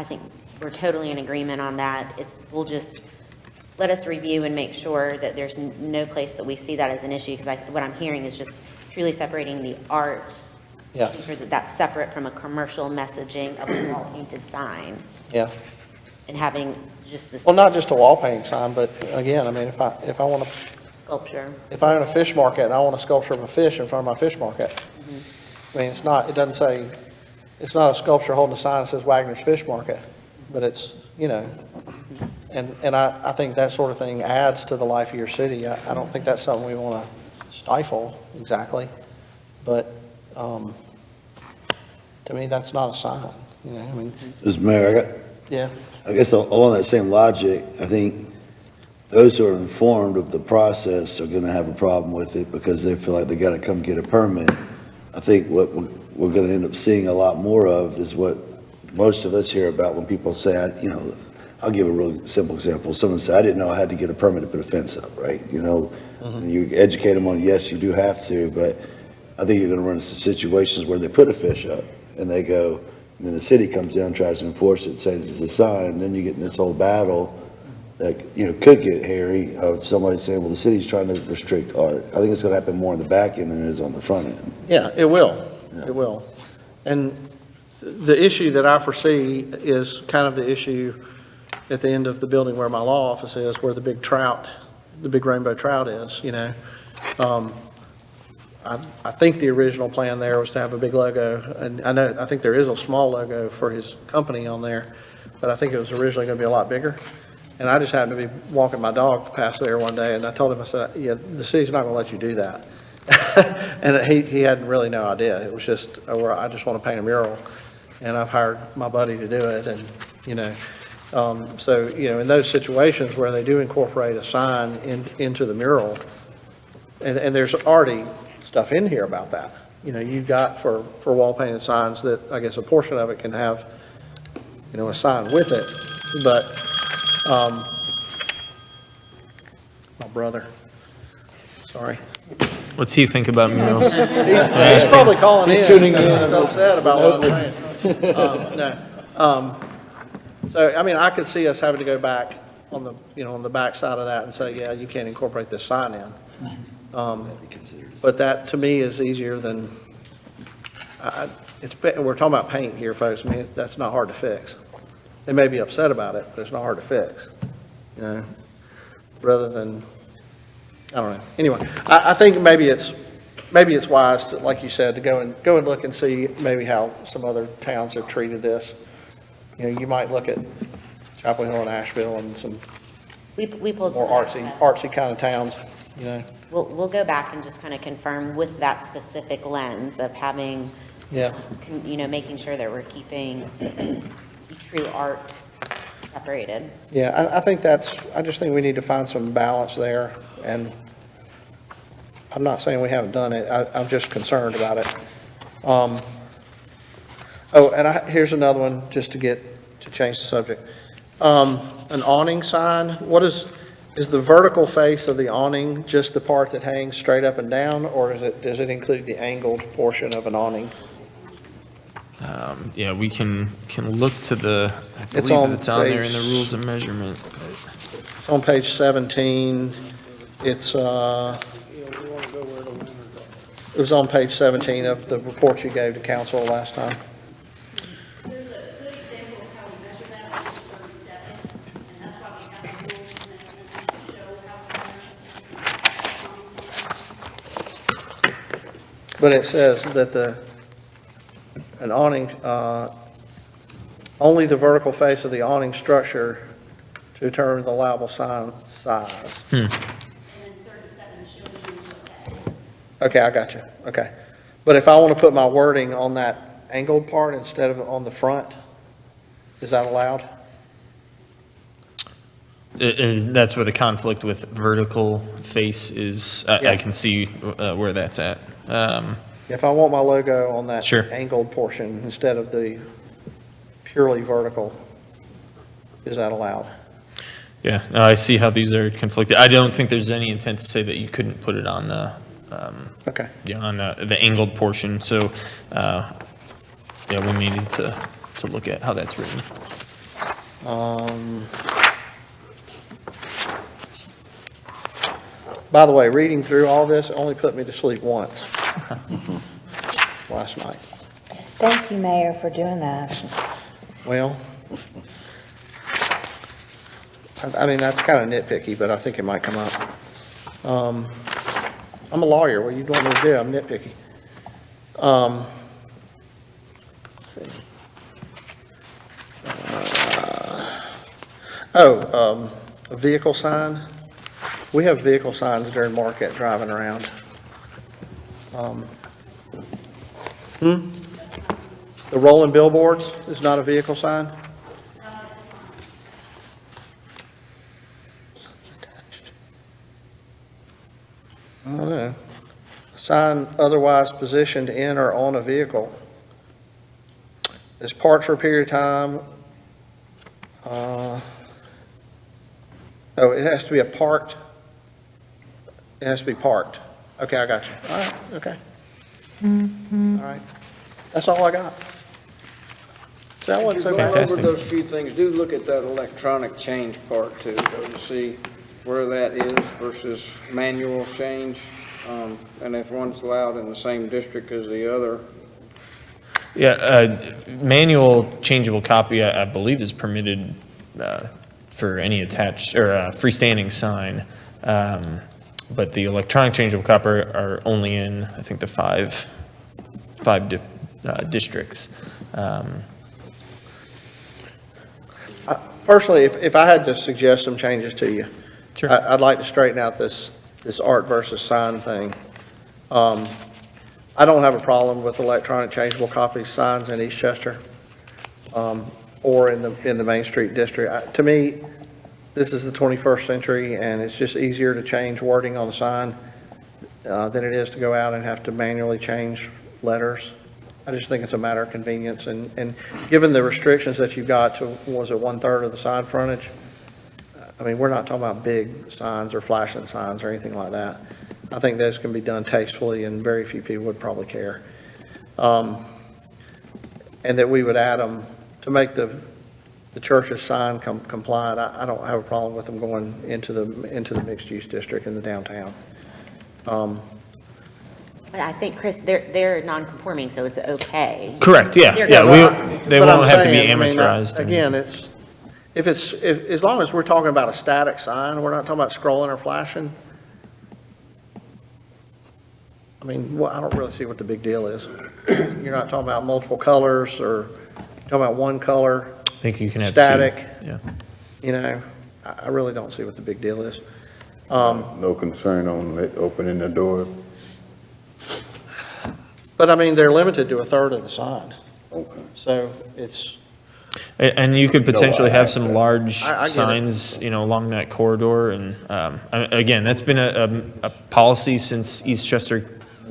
think we're totally in agreement on that. We'll just let us review and make sure that there's no place that we see that as an issue, because what I'm hearing is just truly separating the art. Yeah. Making sure that that's separate from a commercial messaging of a wall-painted sign, Yeah. and having just this Well, not just a wall painting sign, but again, I mean, if I want to, sculpture. if I own a fish market and I want a sculpture of a fish in front of my fish market, I mean, it doesn't say, it's not a sculpture holding a sign that says Wagner's Fish Market, but it's, you know, and I think that sort of thing adds to the life of your city. I don't think that's something we want to stifle exactly, but, to me, that's not a sign, you know, I mean, Mr. Mayor, yeah. I guess along that same logic, I think those who are informed of the process are going to have a problem with it because they feel like they got to come get a permit. I think what we're going to end up seeing a lot more of is what most of us hear about when people say, you know, I'll give a real simple example. Someone said, I didn't know I had to get a permit to put a fence up, right? You know, and you educate them on, yes, you do have to, but I think you're going to run into situations where they put a fish up and they go, and then the city comes down, tries to enforce it, says it's a sign, and then you get in this whole battle that, you know, could get hairy of somebody saying, well, the city's trying to restrict art. I think it's going to happen more on the back end than it is on the front end. Yeah, it will. Yeah. It will. And the issue that I foresee is kind of the issue at the end of the building where my law office is, where the big trout, the big rainbow trout is, you know. I think the original plan there was to have a big logo, and I think there is a small logo for his company on there, but I think it was originally going to be a lot bigger. And I just happened to be walking my dog past there one day, and I told him, I said, yeah, the city's not going to let you do that. And he had really no idea. It was just, I just want to paint a mural, and I've hired my buddy to do it, and, you know. So, you know, in those situations where they do incorporate a sign into the mural, and there's already stuff in here about that. You know, you've got for wall painted signs that I guess a portion of it can have, you know, a sign with it, but, my brother, sorry. What's he think about murals? He's probably calling in. He's tuning in. He's upset about what I'm saying. So, I mean, I could see us having to go back on the, you know, on the back side of that and say, yeah, you can't incorporate this sign in. But that, to me, is easier than, we're talking about paint here, folks. I mean, that's not hard to fix. They may be upset about it, but it's not hard to fix, you know, rather than, I don't know. Anyway, I think maybe it's wise to, like you said, to go and look and see maybe how some other towns have treated this. You know, you might look at Chapel Hill and Asheville and some We pulled some more data. artsy kind of towns, you know. We'll go back and just kind of confirm with that specific lens of having, Yeah, you know, making sure that we're keeping true art separated. yeah, I just think we need to find some balance there, and I'm not saying we haven't done it, I'm just concerned about it. Here's another one, just to change the subject. An awning sign, is the vertical face of the awning just the part that hangs straight up and down, or does it include the angled portion of an awning? Yeah, we can look to I It's believe on it's on there in the page- rules of measurement. It's on page 17, it was on page 17 of the report you gave to council last time. There's a good example of how we measure that on page 37, and that's why we have the rules and measurements to show how we measure. But it says that an awning, only the vertical face of the awning structure to determine the allowable sign size. And then 37 shows you what that is. Okay, I got you, okay. But if I want to put my wording on that angled part instead of on the front, is that allowed? That's where the conflict with vertical face is. Yeah. I can see where that's at. If I want my logo on that Sure. angled portion instead of the purely vertical, is that allowed? Yeah, no, I see how these are conflicted. I don't think there's any intent to say that you couldn't put it on the, Okay. on the angled portion. So, yeah, we may need to look at how that's written. By the way, reading through all this only put me to sleep once last night. Thank you, Mayor, for doing that. Well, I mean, that's kind of nitpicky, but I think it might come up. I'm a lawyer, what do you want me to do? I'm nitpicky. Let's see. A vehicle sign. We have vehicle signs during market driving around. The rolling billboards is not a vehicle sign? I don't know. Sign otherwise positioned in or on a vehicle. Is parked for a period of time. Oh, it has to be it has to be parked. Okay, I got you. All right, okay. All right. That's all I got. So that wasn't so bad. Fantastic. Over those few things, do look at that electronic change part too, though, to see where that is versus manual change, and if one's allowed in the same district as the other. Yeah, manual changeable copy, I believe, is permitted for any attached or freestanding sign. But the electronic changeable copy are only in, I think, the five districts. Personally, if I had to suggest some changes to you, Sure. I'd like to straighten out this art versus sign thing. I don't have a problem with electronic changeable copy signs in Eastchester, or in the Main Street district. To me, this is the 21st century, and it's just easier to change wording on the sign than it is to go out and have to manually change letters. I just think it's a matter of convenience, and given the restrictions that you've got to, was it 1/3 of the sign frontage? I mean, we're not talking about big signs or flashing signs or anything like that. I think those can be done tastefully, and very few people would probably care. And that we would add them to make the church's sign compliant. I don't have a problem with them going into the mixed-use district in the downtown. But I think, Chris, they're non-conforming, so it's okay. Correct, yeah, They're yeah, good. they But I'm won't have to be saying, I mean, amortized. and- Again, as long as we're talking about a static sign, we're not talking about scrolling or flashing. I mean, I don't really see what the big deal is. You're not talking about multiple colors or talking about one color, I think you can have two. static. Yeah. You know, I really don't see what the big deal is. No concern on opening the door. But I mean, they're limited to a third of the sign. Okay. So it's, And you could potentially I have have some that. large I get it. signs, along that corridor. And again, that's been a policy since Eastchester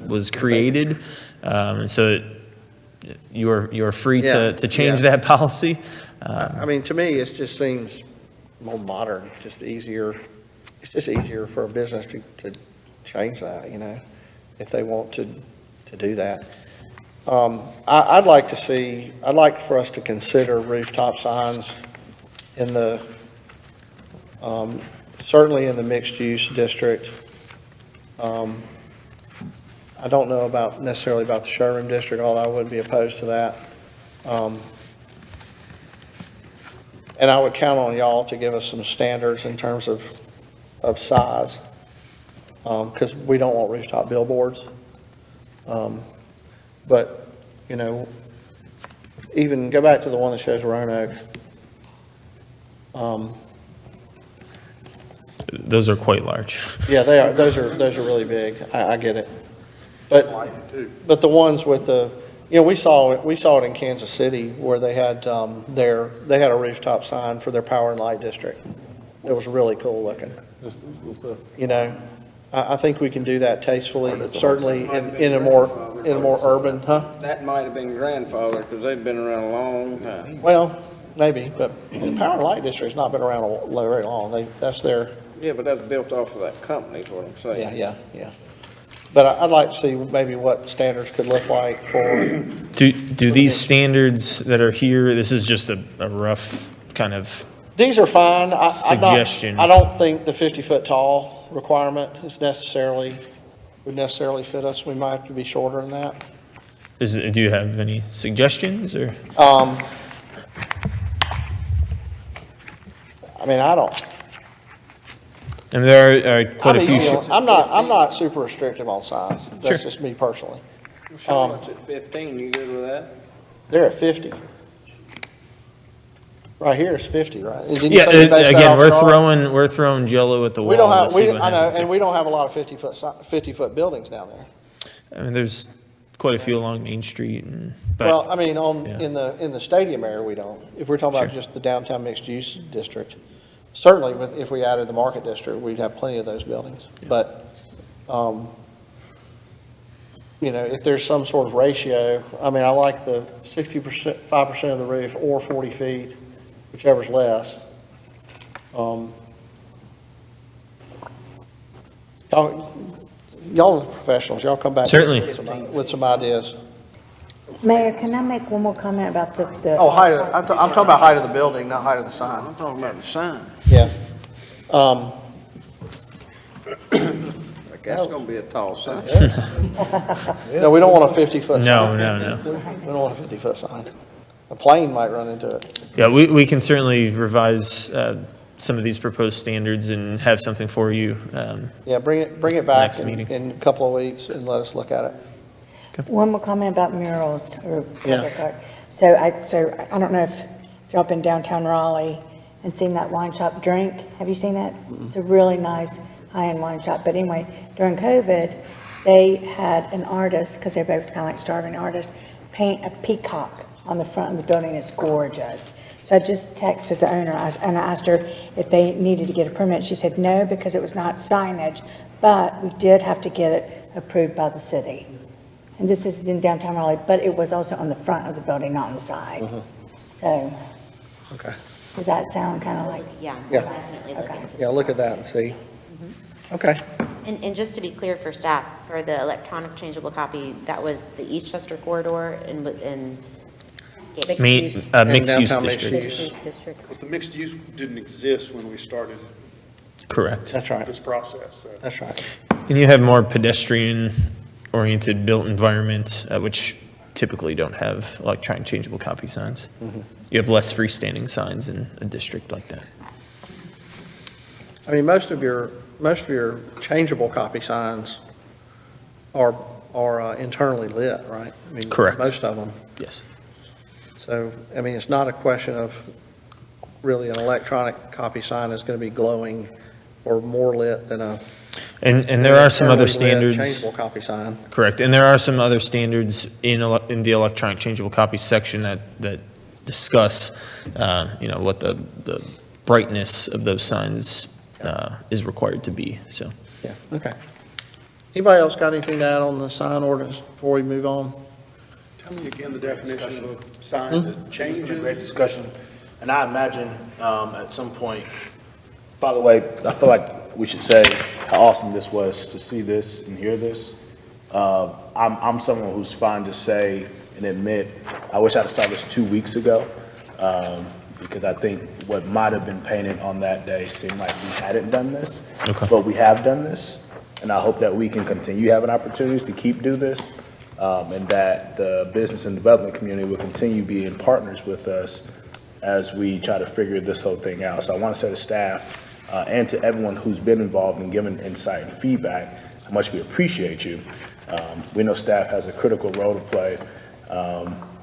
was created. And so you are free Yeah, to change yeah. that policy. I mean, to me, it just seems more modern, just easier. It's just easier for a business to change that, if they want to do that. I'd like for us to consider rooftop signs in the, certainly in the mixed-use district. I don't know necessarily about the showroom district, although I wouldn't be opposed to that. And I would count on y'all to give us some standards in terms of size, because we don't want rooftop billboards. But, even go back to the one that shows Roanoke. Those are quite large. Yeah, they are, those are really big, I get it. But the ones with we saw it in Kansas City where they had, they had a rooftop sign for their power and light district. It was really cool looking. I think we can do that tastefully, certainly in a more urban, That might have been grandfathered, because they've been around a long time. Well, maybe, but the power and light district's not been around very long. That's their, Yeah, but that's built off of that company, is what I'm saying. yeah. But I'd like to see maybe what standards could look like for, Do these standards that are here, this is just a rough kind of, these are fine. Suggestion. I don't think the 50-foot tall requirement would necessarily fit us. We might have to be shorter than that. do you have any suggestions or? I mean, I don't. And there are quite a few. I'm not super restrictive on size. Sure. That's just me personally. Charlotte's at 15, you good with that? They're at 50. Right here is 50, right? Didn't you Yeah, say you based that again, off Charlotte? we're throwing Jello at the wall. We don't have, to see what I know, happens. and we don't have a lot of 50-foot buildings down there. I mean, there's quite a few along Main Street but Well, I mean, Yeah. in the stadium area, we don't. If we're talking about Sure. just the downtown mixed-use district, certainly if we added the market district, we'd have plenty of those buildings. But, if there's some sort of ratio, I mean, I like the 5% of the roof or 40 feet, whichever's less. Y'all are the professionals, y'all come back. Certainly. With some ideas. Mayor, can I make one more comment about the? Oh, I'm talking about height of the building, not height of the sign. I'm talking about the sign. Yeah. Like, that's gonna be a tall sign. No, we don't want a 50-foot sign. no. We don't want a 50-foot sign. A plane might run into it. Yeah, we can certainly revise some of these proposed standards and have something for you. Yeah, bring it back Next in meeting. a couple of weeks and let us look at it. One more comment about murals or Yeah. public art. So I don't know if y'all been downtown Raleigh and seen that wine shop Drink. Have you seen that? It's a really nice high-end wine shop. But anyway, during COVID, they had an artist, because everybody was kind of like starving artists, paint a peacock on the front of the building. It's gorgeous. So I just texted the owner and I asked her if they needed to get a permit. She said no, because it was not signage, but we did have to get it approved by the city. And this is in downtown Raleigh, but it was also on the front of the building, not on the side. So, Okay. does that sound kind of like, Yeah, Yeah. definitely look Okay. into Yeah, look at that and see. Okay. And just to be clear for staff, for the electronic changeable copy, that was the Eastchester corridor and Mixed use. Mixed use downtown district. mixed Mixed use district. But the mixed use didn't exist when we started Correct. That's right, this process. So that's right. And you have more pedestrian-oriented built environments, which typically don't have electronic changeable copy signs. You have less freestanding signs in a district like that. I mean, most of your changeable copy signs are internally lit, right? I mean, Correct. most of them. Yes. So, I mean, it's not a question of really an electronic copy sign is going to be glowing or more lit than a. And there are some other internally lit standards. Changeable copy sign. Correct. And there are some other standards in the electronic changeable copy section that discuss, what the brightness of those signs is required to be, so. Yeah, okay. Anybody else got anything to add on the sign ordinance before we move on? tell me again the definition of a sign that It's been a changes. great discussion, and I imagine, at some point, by the way, I feel like we should say how awesome this was to see this and hear this. I'm someone who's fine to say and admit, I wish I'd have started this 2 weeks ago, because I think what might have been painted on that day seemed like we hadn't done this. Okay. But we have done this, and I hope that we can continue having opportunities to keep do this, and that the business and development community will continue being partners with us as we try to figure this whole thing out. So I want to say to staff, and to everyone who's been involved and given insight and feedback, how much we appreciate you. We know staff has a critical role to play.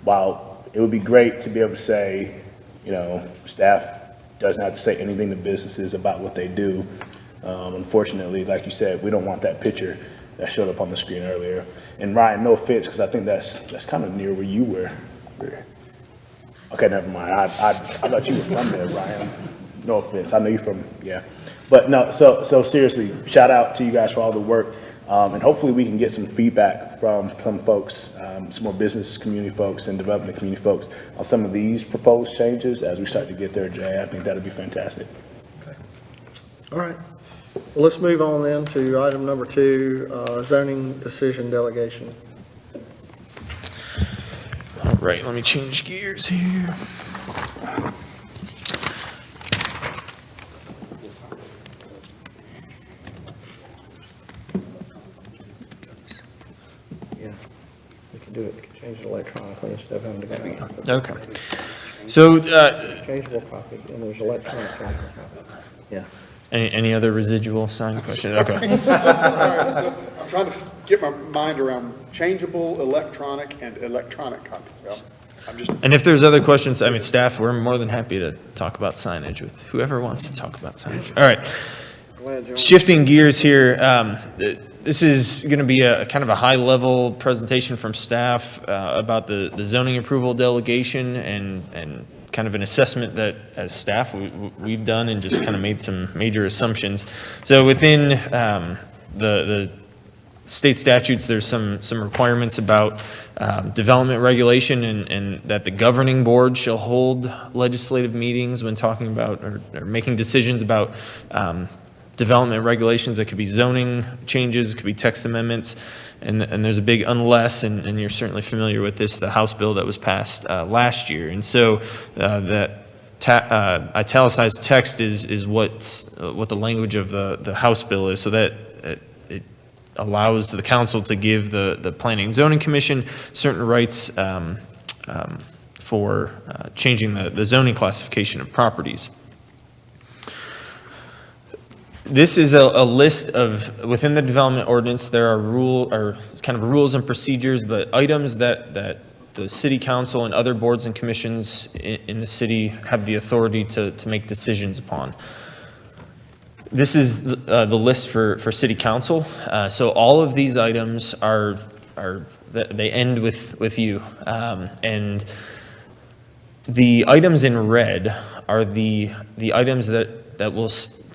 While it would be great to be able to say, staff doesn't have to say anything to businesses about what they do. Unfortunately, like you said, we don't want that picture that showed up on the screen earlier. And Ryan, no offense, because I think that's kind of near where you were. Okay, never mind. I thought you were from there, Ryan. No offense. I know you're from, yeah. But no, so seriously, shout out to you guys for all the work. And hopefully we can get some feedback from folks, some more business community folks and development community folks on some of these proposed changes as we start to get there, Jay. I think that'd be fantastic. All right. Well, let's move on then to item number 2, zoning decision delegation. All right, let me change gears here. Yeah, we can do it, change it electronically instead of having to go. Okay. So, Changeable copy, and there's electronic changeable copy. Yeah. any other residual sign questions? Okay. I'm trying to get my mind around changeable, electronic, and electronic copies. I'm just, And if there's other questions, I mean, staff, we're more than happy to talk about signage with whoever wants to talk about signage. All right. Go ahead, John. Shifting gears here, this is going to be a kind of a high-level presentation from staff about the zoning approval delegation and kind of an assessment that, as staff, we've done and just kind of made some major assumptions. So within the state statutes, there's some requirements about development regulation and that the governing board shall hold legislative meetings when talking about or making decisions about development regulations. That could be zoning changes, it could be text amendments, and there's a big unless, and you're certainly familiar with this, the House bill that was passed last year. And so that italicized text is what the language of the House bill is, so that it allows the council to give the Planning and Zoning Commission certain rights for changing the zoning classification of properties. This is a list of, within the development ordinance, there are rules and procedures, but items that the city council and other boards and commissions in the city have the authority to make decisions upon. This is the list for city council. So all of these items they end with you. And the items in red are the items that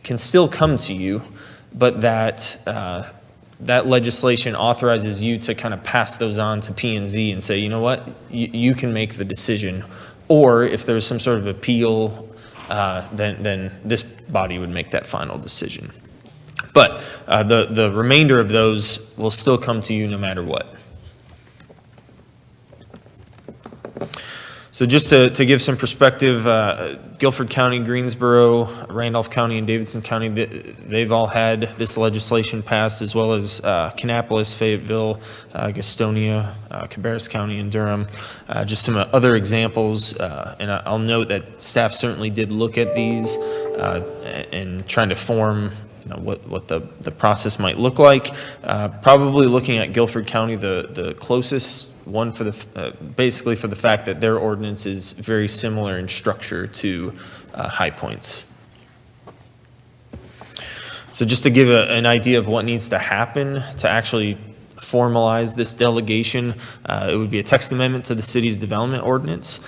can still come to you, but that legislation authorizes you to kind of pass those on to P&Z and say, you know what, you can make the decision. Or if there's some sort of appeal, then this body would make that final decision. But the remainder of those will still come to you no matter what. So just to give some perspective, Guilford County, Greensboro, Randolph County, and Davidson County, they've all had this legislation passed, as well as Kannapolis, Fayetteville, Gastonia, Cabarrus County, and Durham. Just some other examples, and I'll note that staff certainly did look at these and trying to form what the process might look like. Probably looking at Guilford County, the closest one for basically for the fact that their ordinance is very similar in structure to High Point's. So just to give an idea of what needs to happen to actually formalize this delegation, it would be a text amendment to the city's development ordinance.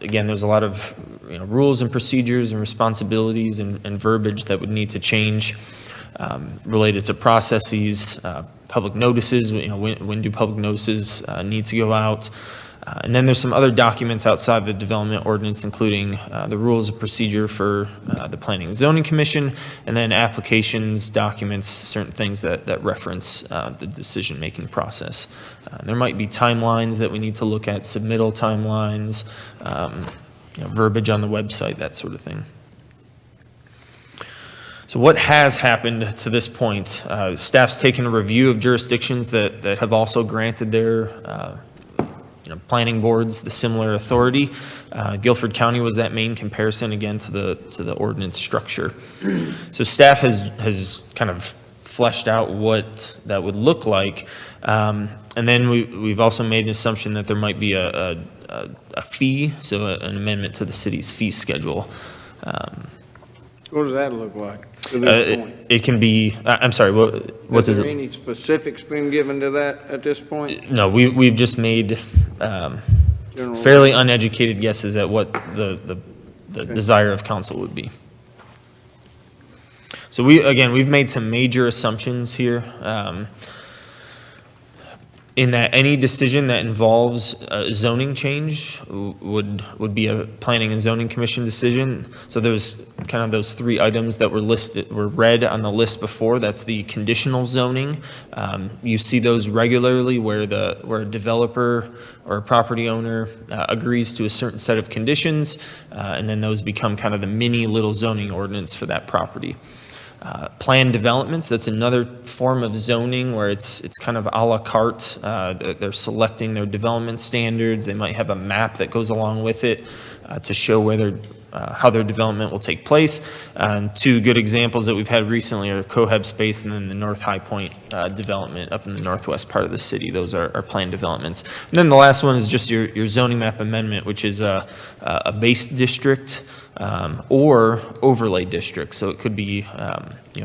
Again, there's a lot of rules and procedures and responsibilities and verbiage that would need to change related to processes, public notices, when do public notices need to go out. And then there's some other documents outside the development ordinance, including the rules of procedure for the Planning and Zoning Commission, and then applications, documents, certain things that reference the decision-making process. There might be timelines that we need to look at, submittal timelines, verbiage on the website, that sort of thing. So what has happened to this point? Staff's taken a review of jurisdictions that have also granted their planning boards the similar authority. Guilford County was that main comparison, again, to the ordinance structure. So staff has kind of fleshed out what that would look like. And then we've also made an assumption that there might be a fee, so an amendment to the city's fee schedule. What does that look like to this point? It can be, I'm sorry, what does Is there it? any specifics been given to that at this point? No, we've just made General- fairly uneducated guesses at what the desire of council would be. So we've made some major assumptions here. In that any decision that involves a zoning change would be a Planning and Zoning Commission decision. So there's kind of those three items that were read on the list before. That's the conditional zoning. You see those regularly where a developer or a property owner agrees to a certain set of conditions, and then those become kind of the mini little zoning ordinance for that property. Planned developments, that's another form of zoning where it's kind of a la carte. They're selecting their development standards. They might have a map that goes along with it to show how their development will take place. And two good examples that we've had recently are Cohab Space and then the North High Point development up in the northwest part of the city. Those are planned developments. And then the last one is just your zoning map amendment, which is a base district or overlay district. So it could be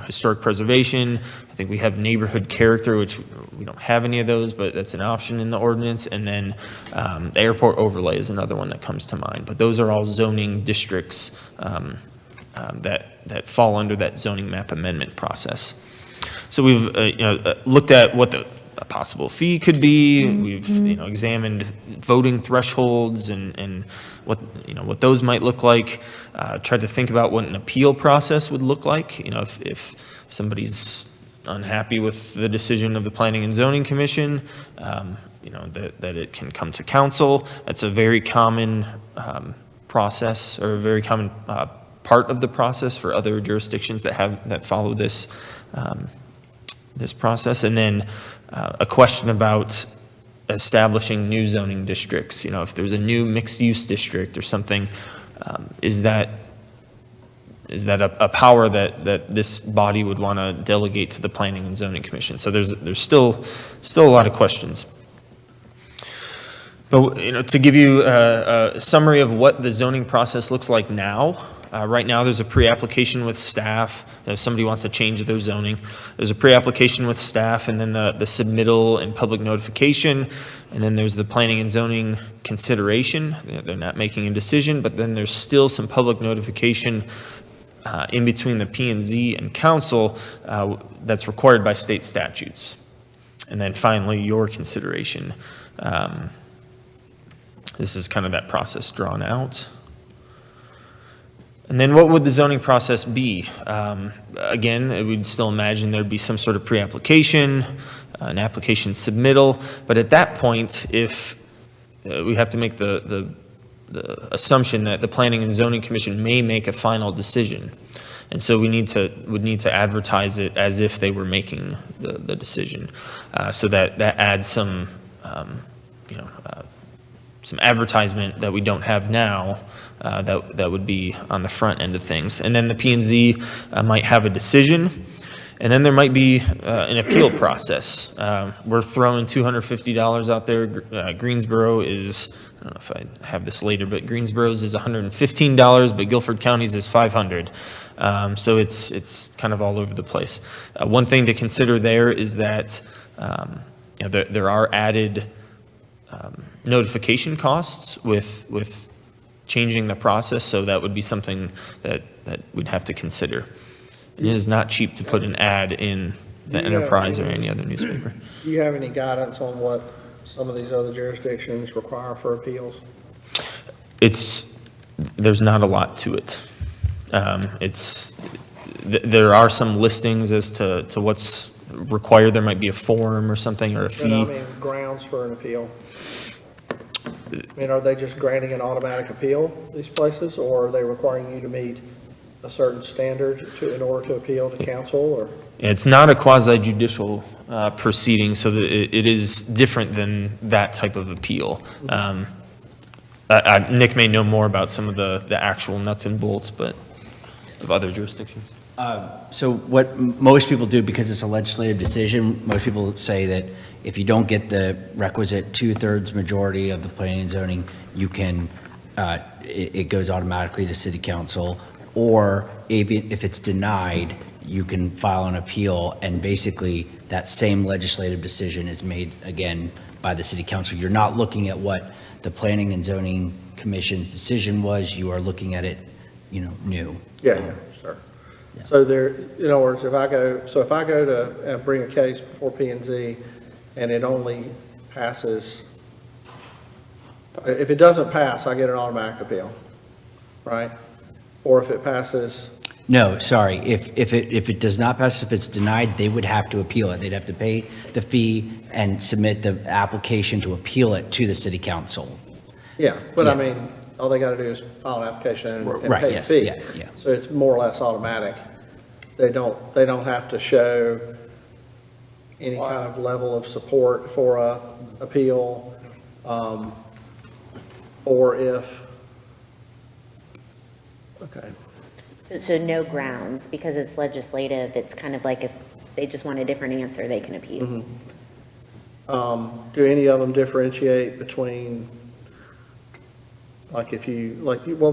historic preservation. I think we have neighborhood character, which we don't have any of those, but that's an option in the ordinance. And then the airport overlay is another one that comes to mind. But those are all zoning districts that fall under that zoning map amendment process. So we've looked at what a possible fee could be. We've examined voting thresholds and what those might look like. Tried to think about what an appeal process would look like. If somebody's unhappy with the decision of the Planning and Zoning Commission, that it can come to council. That's a very common process, or a very common part of the process for other jurisdictions that follow this process. And then a question about establishing new zoning districts. If there's a new mixed-use district or something, is that a power that this body would want to delegate to the Planning and Zoning Commission? So there's still a lot of questions. But to give you a summary of what the zoning process looks like now. Right now, there's a pre-application with staff. If somebody wants to change their zoning, there's a pre-application with staff, and then the submittal and public notification, and then there's the planning and zoning consideration. They're not making a decision, but then there's still some public notification in between the P&Z and council that's required by state statutes. And then finally, your consideration. This is kind of that process drawn out. And then what would the zoning process be? Again, we'd still imagine there'd be some sort of pre-application, an application submittal, but at that point, if we have to make the the assumption that the Planning and Zoning Commission may make a final decision. And so would need to advertise it as if they were making the decision. So that adds some, some advertisement that we don't have now, that would be on the front end of things. And then the P&Z might have a decision, and then there might be an appeal process. We're throwing $250 out there. Greensboro is, I don't know if I have this later, but Greensboro's is $115, but Guilford County's is $500. So it's kind of all over the place. One thing to consider there is that there are added notification costs with changing the process, so that would be something that we'd have to consider. It is not cheap to put an ad in the Enterprise or any other newspaper. Do you have any guidance on what some of these other jurisdictions require for appeals? There's not a lot to it. There are some listings as to what's required. There might be a form or something, or a fee. I mean, grounds for an appeal. I mean, are they just granting an automatic appeal, these places, or are they requiring you to meet a certain standard in order to appeal to council, or? It's not a quasi-judicial proceeding, so that it is different than that type of appeal. Nick may know more about some of the actual nuts and bolts, but of other jurisdictions. So what most people do, because it's a legislative decision, most people say that if you don't get the requisite 2/3 majority of the planning and zoning, you can, it goes automatically to city council, or even if it's denied, you can file an appeal, and basically that same legislative decision is made again by the city council. You're not looking at what the Planning and Zoning Commission's decision was, you are looking at it, new. Yeah, sure. Yeah. So there, in other words, if I go to bring a case before P&Z and it only passes, if it doesn't pass, I get an automatic appeal, right? Or if it passes, No, sorry, if it does not pass, if it's denied, they would have to appeal it. They'd have to pay the fee and submit the application to appeal it to the city council. yeah, but I Yeah. mean, all they gotta do is file an application and Right, pay the yes, fee. yeah. So it's more or less automatic. They don't have to show any kind of level of support for a appeal, or if, okay. So no grounds, because it's legislative, it's kind of like if they just want a different answer, they can appeal. Do any of them differentiate between, what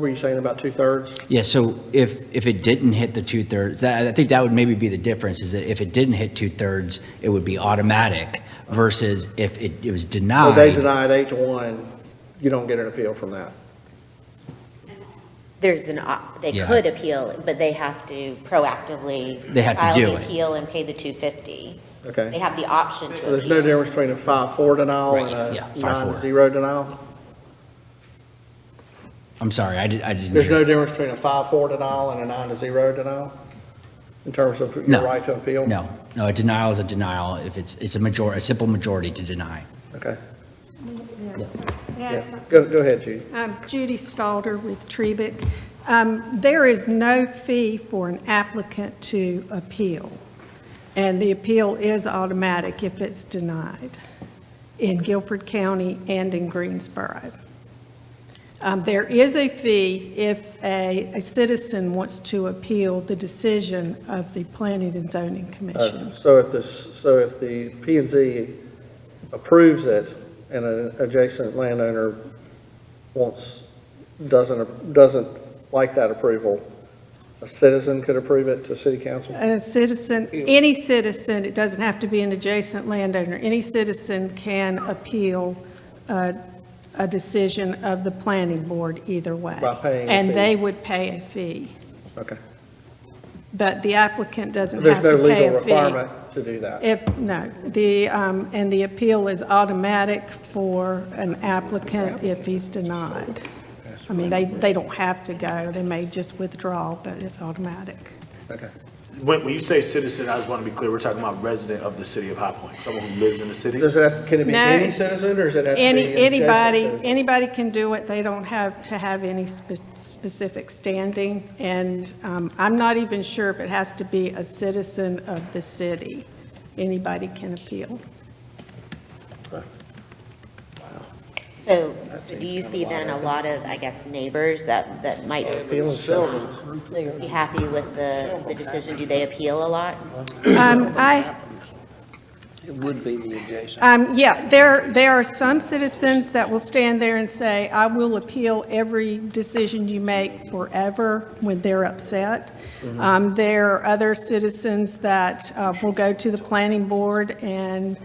were you saying about 2/3? Yeah, so if it didn't hit the 2/3, I think that would maybe be the difference, is that if it didn't hit 2/3, it would be automatic, versus if it was So denied. they denied 8-1, you don't get an appeal from that. They Yeah. could appeal, but they have to proactively. They have to file do the it. appeal and pay the $250. They Okay. have the option to So there's no appeal. difference between a 5-4 denial Right, and yeah, a 5-4. 9-0 denial? I'm sorry, I didn't. There's hear. no difference between a 5-4 denial and a 9-0 denial in terms of No. your right to appeal? No, a denial is a denial if it's a simple majority to deny. Okay. Yes. Go ahead, Judy. I'm Judy Stalder with Trebic. There is no fee for an applicant to appeal, and the appeal is automatic if it's denied in Guilford County and in Greensboro. There is a fee if a citizen wants to appeal the decision of the Planning and Zoning Commission. So if the P&Z approves it and an adjacent landowner doesn't like that approval, a citizen could approve it to city council? A citizen, any citizen, it doesn't have to be an adjacent landowner, any citizen can appeal a decision of the planning board either way. By paying a And fee. they would pay a fee, Okay. but the applicant doesn't There's have no to pay legal a fee. requirement to do that? And the appeal is automatic for an applicant if he's denied. I mean, they don't have to go, they may just withdraw, but it's automatic. Okay. When you say citizen, I just want to be clear, we're talking about resident of the city of High Point, someone who lives in the city? Does it, can it be No. any citizen, or does it have to be an adjacent Anybody, citizen? anybody can do it. They don't have to have any specific standing. And I'm not even sure if it has to be a citizen of the city. Anybody can appeal. So do you see then a lot of, I guess, neighbors that might Appeal and be happy with the decision? Do they appeal a lot? It would be the adjacent. Yeah, there are some citizens that will stand there and say, I will appeal every decision you make forever when they're upset. There are other citizens that will go to the planning board and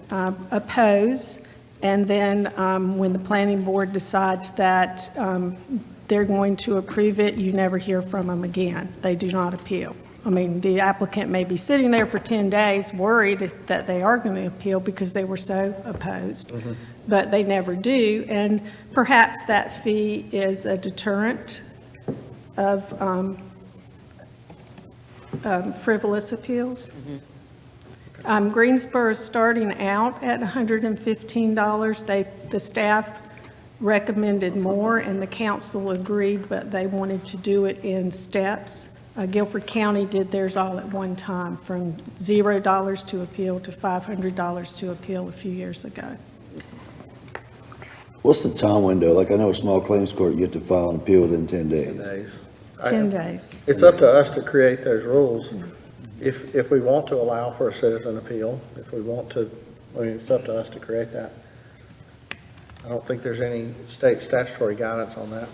oppose. And then when the planning board decides that they're going to approve it, you never hear from them again. They do not appeal. I mean, the applicant may be sitting there for 10 days worried that they are going to appeal because they were so opposed, but they never do. And perhaps that fee is a deterrent of frivolous appeals. Greensboro is starting out at $115. The staff recommended more, and the council agreed, but they wanted to do it in steps. Guilford County did theirs all at one time, from $0 to appeal to $500 to appeal a few years ago. What's the time window? Like, I know a small claims court, you have to file an appeal within 10 days. days. 10 days. It's up to us to create those rules. If we want to allow for a citizen appeal, if we want to, I mean, it's up to us to create that. I don't think there's any state statutory guidance on that.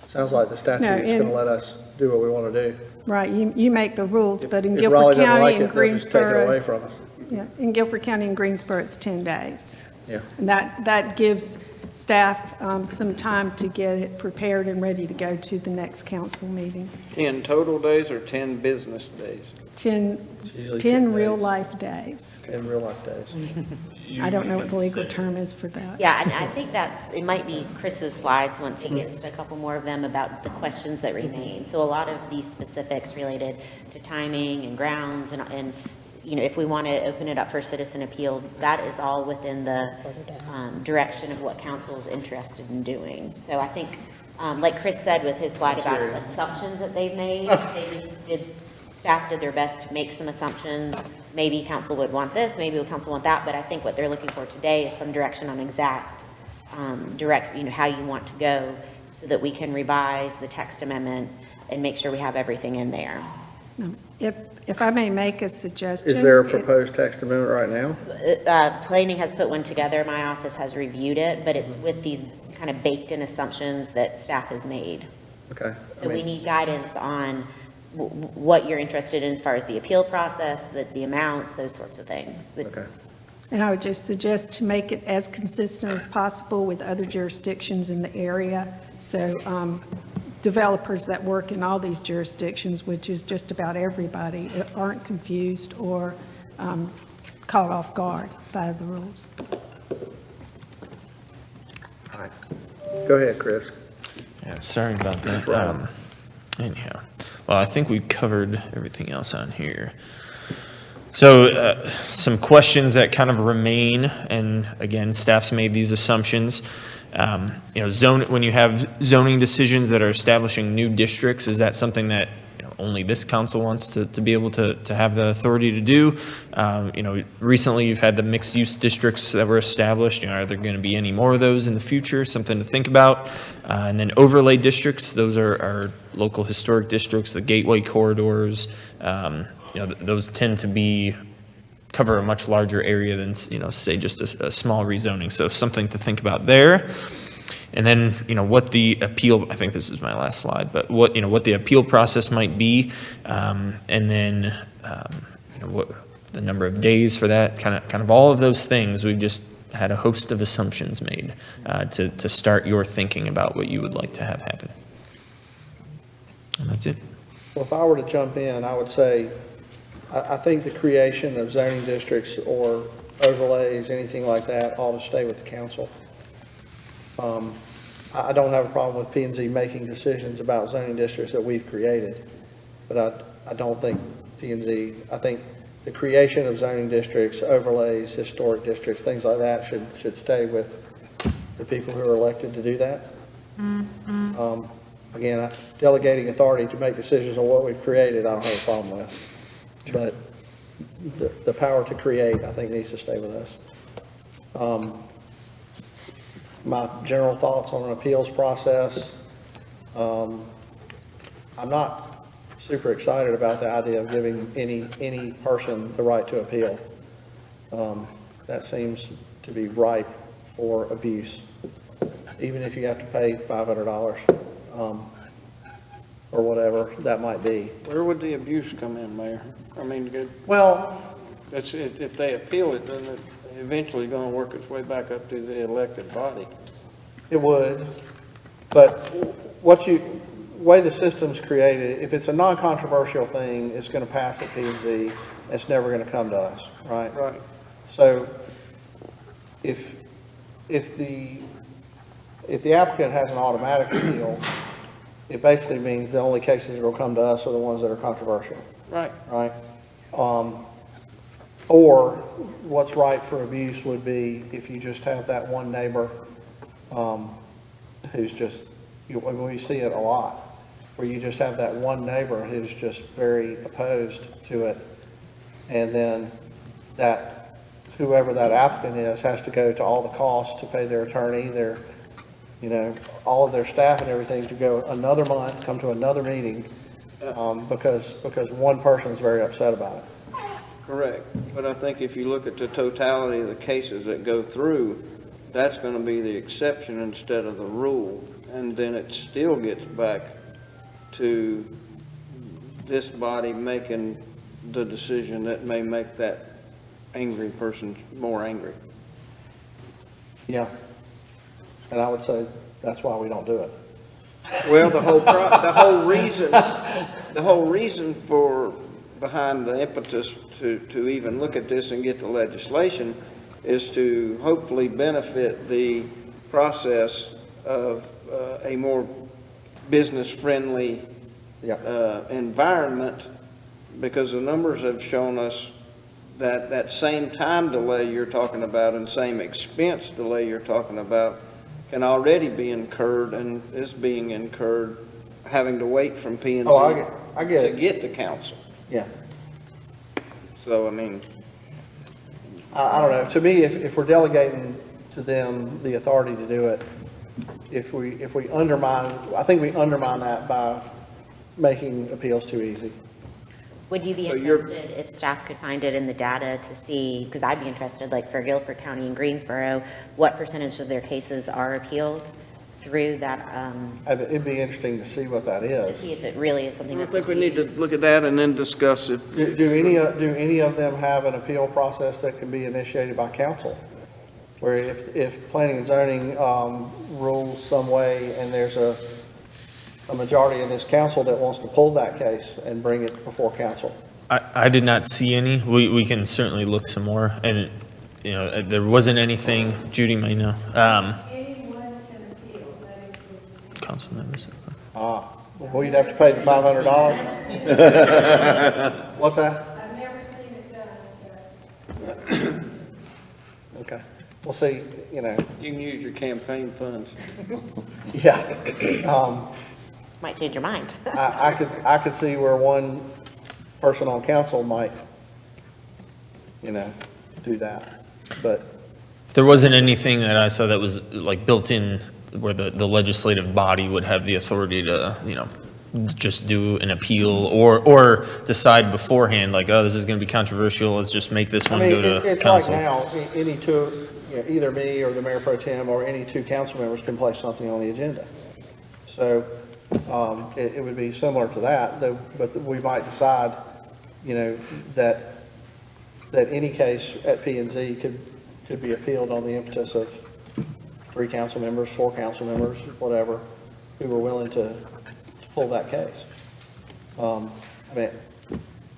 Sounds like the statute's going to let us do what we want to do. Right, you make the rules, but in If Guilford Raleigh doesn't County like and it, they'll just take it away Greensboro, from us. yeah, in Guilford County and Greensboro, it's 10 days. Yeah. And that gives staff some time to get it prepared and ready to go to the next council meeting. 10 total days or 10 business days? 10 usually 10 10 real-life days. In real life days. I don't know what the legal term is for that. Yeah, and I think it might be Chris's slides once he gets to a couple more of them about the questions that remain. So a lot of these specifics related to timing and grounds and you know, if we want to open it up for citizen appeal, that is all within the direction of what council is interested in doing. So I think, like Chris said with his slide about assumptions that they've made, staff did their best to make some assumptions. Maybe council would want this, maybe council want that, but I think what they're looking for today is some direction on exact, how you want to go so that we can revise the text amendment and make sure we have everything in there. If I may make a suggestion. Is there a proposed text amendment right now? Planning has put one together, my office has reviewed it, but it's with these kind of baked-in assumptions that staff has made. Okay. So we need guidance on what you're interested in as far as the appeal process, the amounts, those sorts of things. Okay. And I would just suggest to make it as consistent as possible with other jurisdictions in the area. So developers that work in all these jurisdictions, which is just about everybody, aren't confused or caught off guard by the rules. All right. Go ahead, Chris. Yeah, sorry about that. Anyhow, well, I think we covered everything else on here. So some questions that kind of remain, and again, staff's made these assumptions. When you have zoning decisions that are establishing new districts, is that something that only this council wants to be able to have the authority to do? Recently you've had the mixed-use districts that were established. Are there going to be any more of those in the future? Something to think about. And then overlay districts, those are local historic districts, the gateway corridors. Those tend to cover a much larger area than, say just a small rezoning. So something to think about there. And then, what the appeal, I think this is my last slide, but what the appeal process might be. And then, what the number of days for that, kind of all of those things. We've just had a host of assumptions made to start your thinking about what you would like to have happen. And that's it. Well, if I were to jump in, I would say, I think the creation of zoning districts or overlays, anything like that, ought to stay with the council. I don't have a problem with P&Z making decisions about zoning districts that we've created, but I don't think P and Z. I think the creation of zoning districts, overlays, historic districts, things like that should stay with the people who are elected to do that. Again, delegating authority to make decisions on what we've created, I don't have a problem with. But the power to create, I think, needs to stay with us. My general thoughts on an appeals process, I'm not super excited about the idea of giving any person the right to appeal. That seems to be ripe for abuse, even if you have to pay $500, or whatever that might be. Where would the abuse come in, Mayor? I mean, Well, if they appeal it, then it's eventually going to work its way back up to the elected body. it would, but way the system's created, if it's a non-controversial thing, it's going to pass at P&Z, it's never going to come to us, right? Right. So if the applicant has an automatic appeal, it basically means the only cases that will come to us are the ones that are controversial, Right. right? Or what's right for abuse would be if you just have that one neighbor who's just, we see it a lot, where you just have that one neighbor who's just very opposed to it, and then that whoever that applicant is has to go to all the costs to pay their attorney, their, all of their staff and everything to go another month, come to another meeting, because one person's very upset about it. Correct. But I think if you look at the totality of the cases that go through, that's going to be the exception instead of the rule. And then it still gets back to this body making the decision that may make that angry person more angry. Yeah. And I would say that's why we don't do it. Well, the whole reason for behind the impetus to even look at this and get the legislation is to hopefully benefit the process of a more business-friendly environment, because the numbers have shown us that that same time delay you're talking about and same expense delay you're talking about can already be incurred and is being incurred having to wait from P&Z I get to it. get to council. Yeah. So, I mean, I don't know. To me, if we're delegating to them the authority to do it, if we undermine, I think we undermine that by making appeals too easy. Would you be So you're- interested if staff could find it in the data to see, because I'd be interested, like for Guilford County and Greensboro, what percentage of their cases are appealed through that, It'd be interesting to see what that to is. see if it really is something I that's think we need to abused? look at that and then discuss it. Do any of them have an appeal process that can be initiated by council? Where if planning and zoning rules some way and there's a majority in this council that wants to pull that case and bring it before council? I did not see any. We can certainly look some more, and, there wasn't anything, Judy may know. Anyone can appeal, that includes Council members. Well, you'd have to pay the $500. What's that? I've never seen it done, but Okay. We'll see, You can use your campaign funds. yeah. Might change your mind. I could see where one person on council might, do that, but There wasn't anything that I saw that was like built in where the legislative body would have the authority to, just do an appeal or decide beforehand, like, oh, this is going to be controversial, let's just make this one go to it's council. like now, any two, either me or the mayor pro tem or any two council members can place something on the agenda. So, it would be similar to that, though, but we might decide, that any case at P&Z could be appealed on the impetus of 3 council members, 4 council members, whatever, who were willing to pull that case. I mean,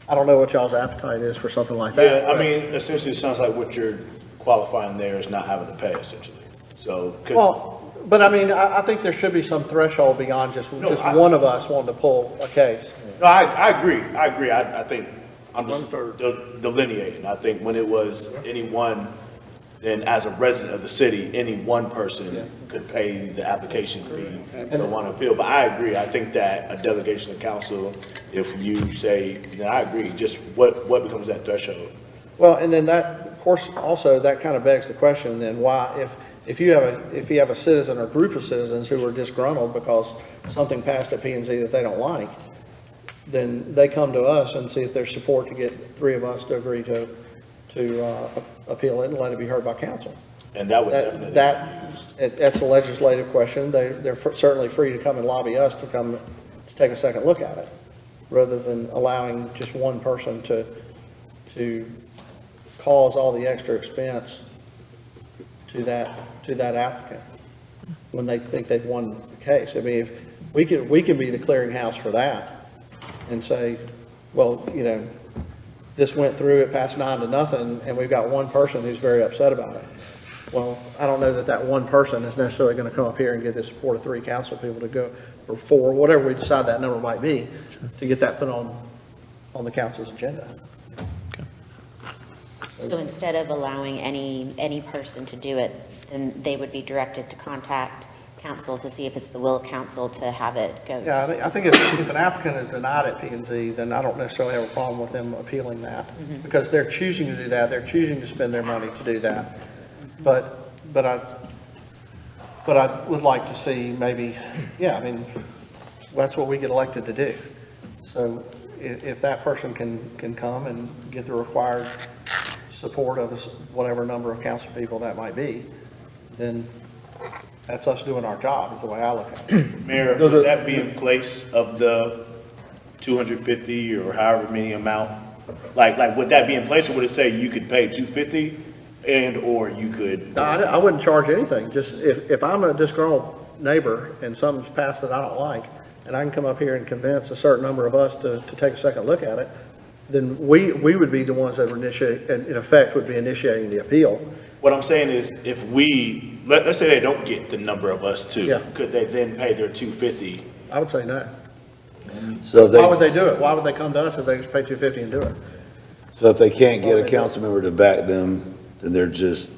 I don't know what y'all's appetite is for something like that. Yeah, I mean, essentially, it sounds like what you're qualifying there is not having to pay, essentially. So, 'cause- Well, but I mean, I think there should be some threshold beyond just No, one of us wanting to pull a case. no, I agree. I think I'm just delineating. I think when it was anyone, then as a resident of the city, any one person could pay the application fee to want to appeal. But I agree. I think that a delegation of council, if you say, then I agree, just what becomes that threshold? Well, and then that, of course, also, that kind of begs the question, then why, if you have a citizen or group of citizens who are disgruntled because something passed at P and Z that they don't like, then they come to us and see if there's support to get three of us to agree to appeal it and let it be heard by council. And that would definitely. That's a legislative question. They're certainly free to come and lobby us to come to take a second look at it, rather than allowing just one person to cause all the extra expense to that applicant when they think they've won the case. I mean, if we can be the clearinghouse for that and say, well, this went through, it passed 9-0, and we've got one person who's very upset about it. Well, I don't know that one person is necessarily going to come up here and get the support of 3 council people to go, or 4, whatever we decide that number might be, to get that put on the council's agenda. So instead of allowing any person to do it, then they would be directed to contact council to see if it's the will of council to have it go. Yeah, I think if an applicant is denied at P and Z, then I don't necessarily have a problem with them appealing that, because they're choosing to do that, they're choosing to spend their money to do that. But I would like to see maybe, that's what we get elected to do. So if that person can come and get the required support of whatever number of council people that might be, then that's us doing our job, is the way I look at it. Mayor, would that be in place of the 250 or however many amount? Like, would that be in place, or would it say you could pay 250 or you could? No, I wouldn't charge anything. Just if I'm a disgruntled neighbor and something's passed that I don't like, and I can come up here and convince a certain number of us to take a second look at it, then we would be the ones that would initiate, and in effect would be initiating the appeal. What I'm saying is, if we, let's say they don't get the number of us Yeah. could they then pay their 250? I would say no. So if Why would they, they do it? Why would they come to us if they just pay $250 and do it? so if they can't get a council member to back them, then they're just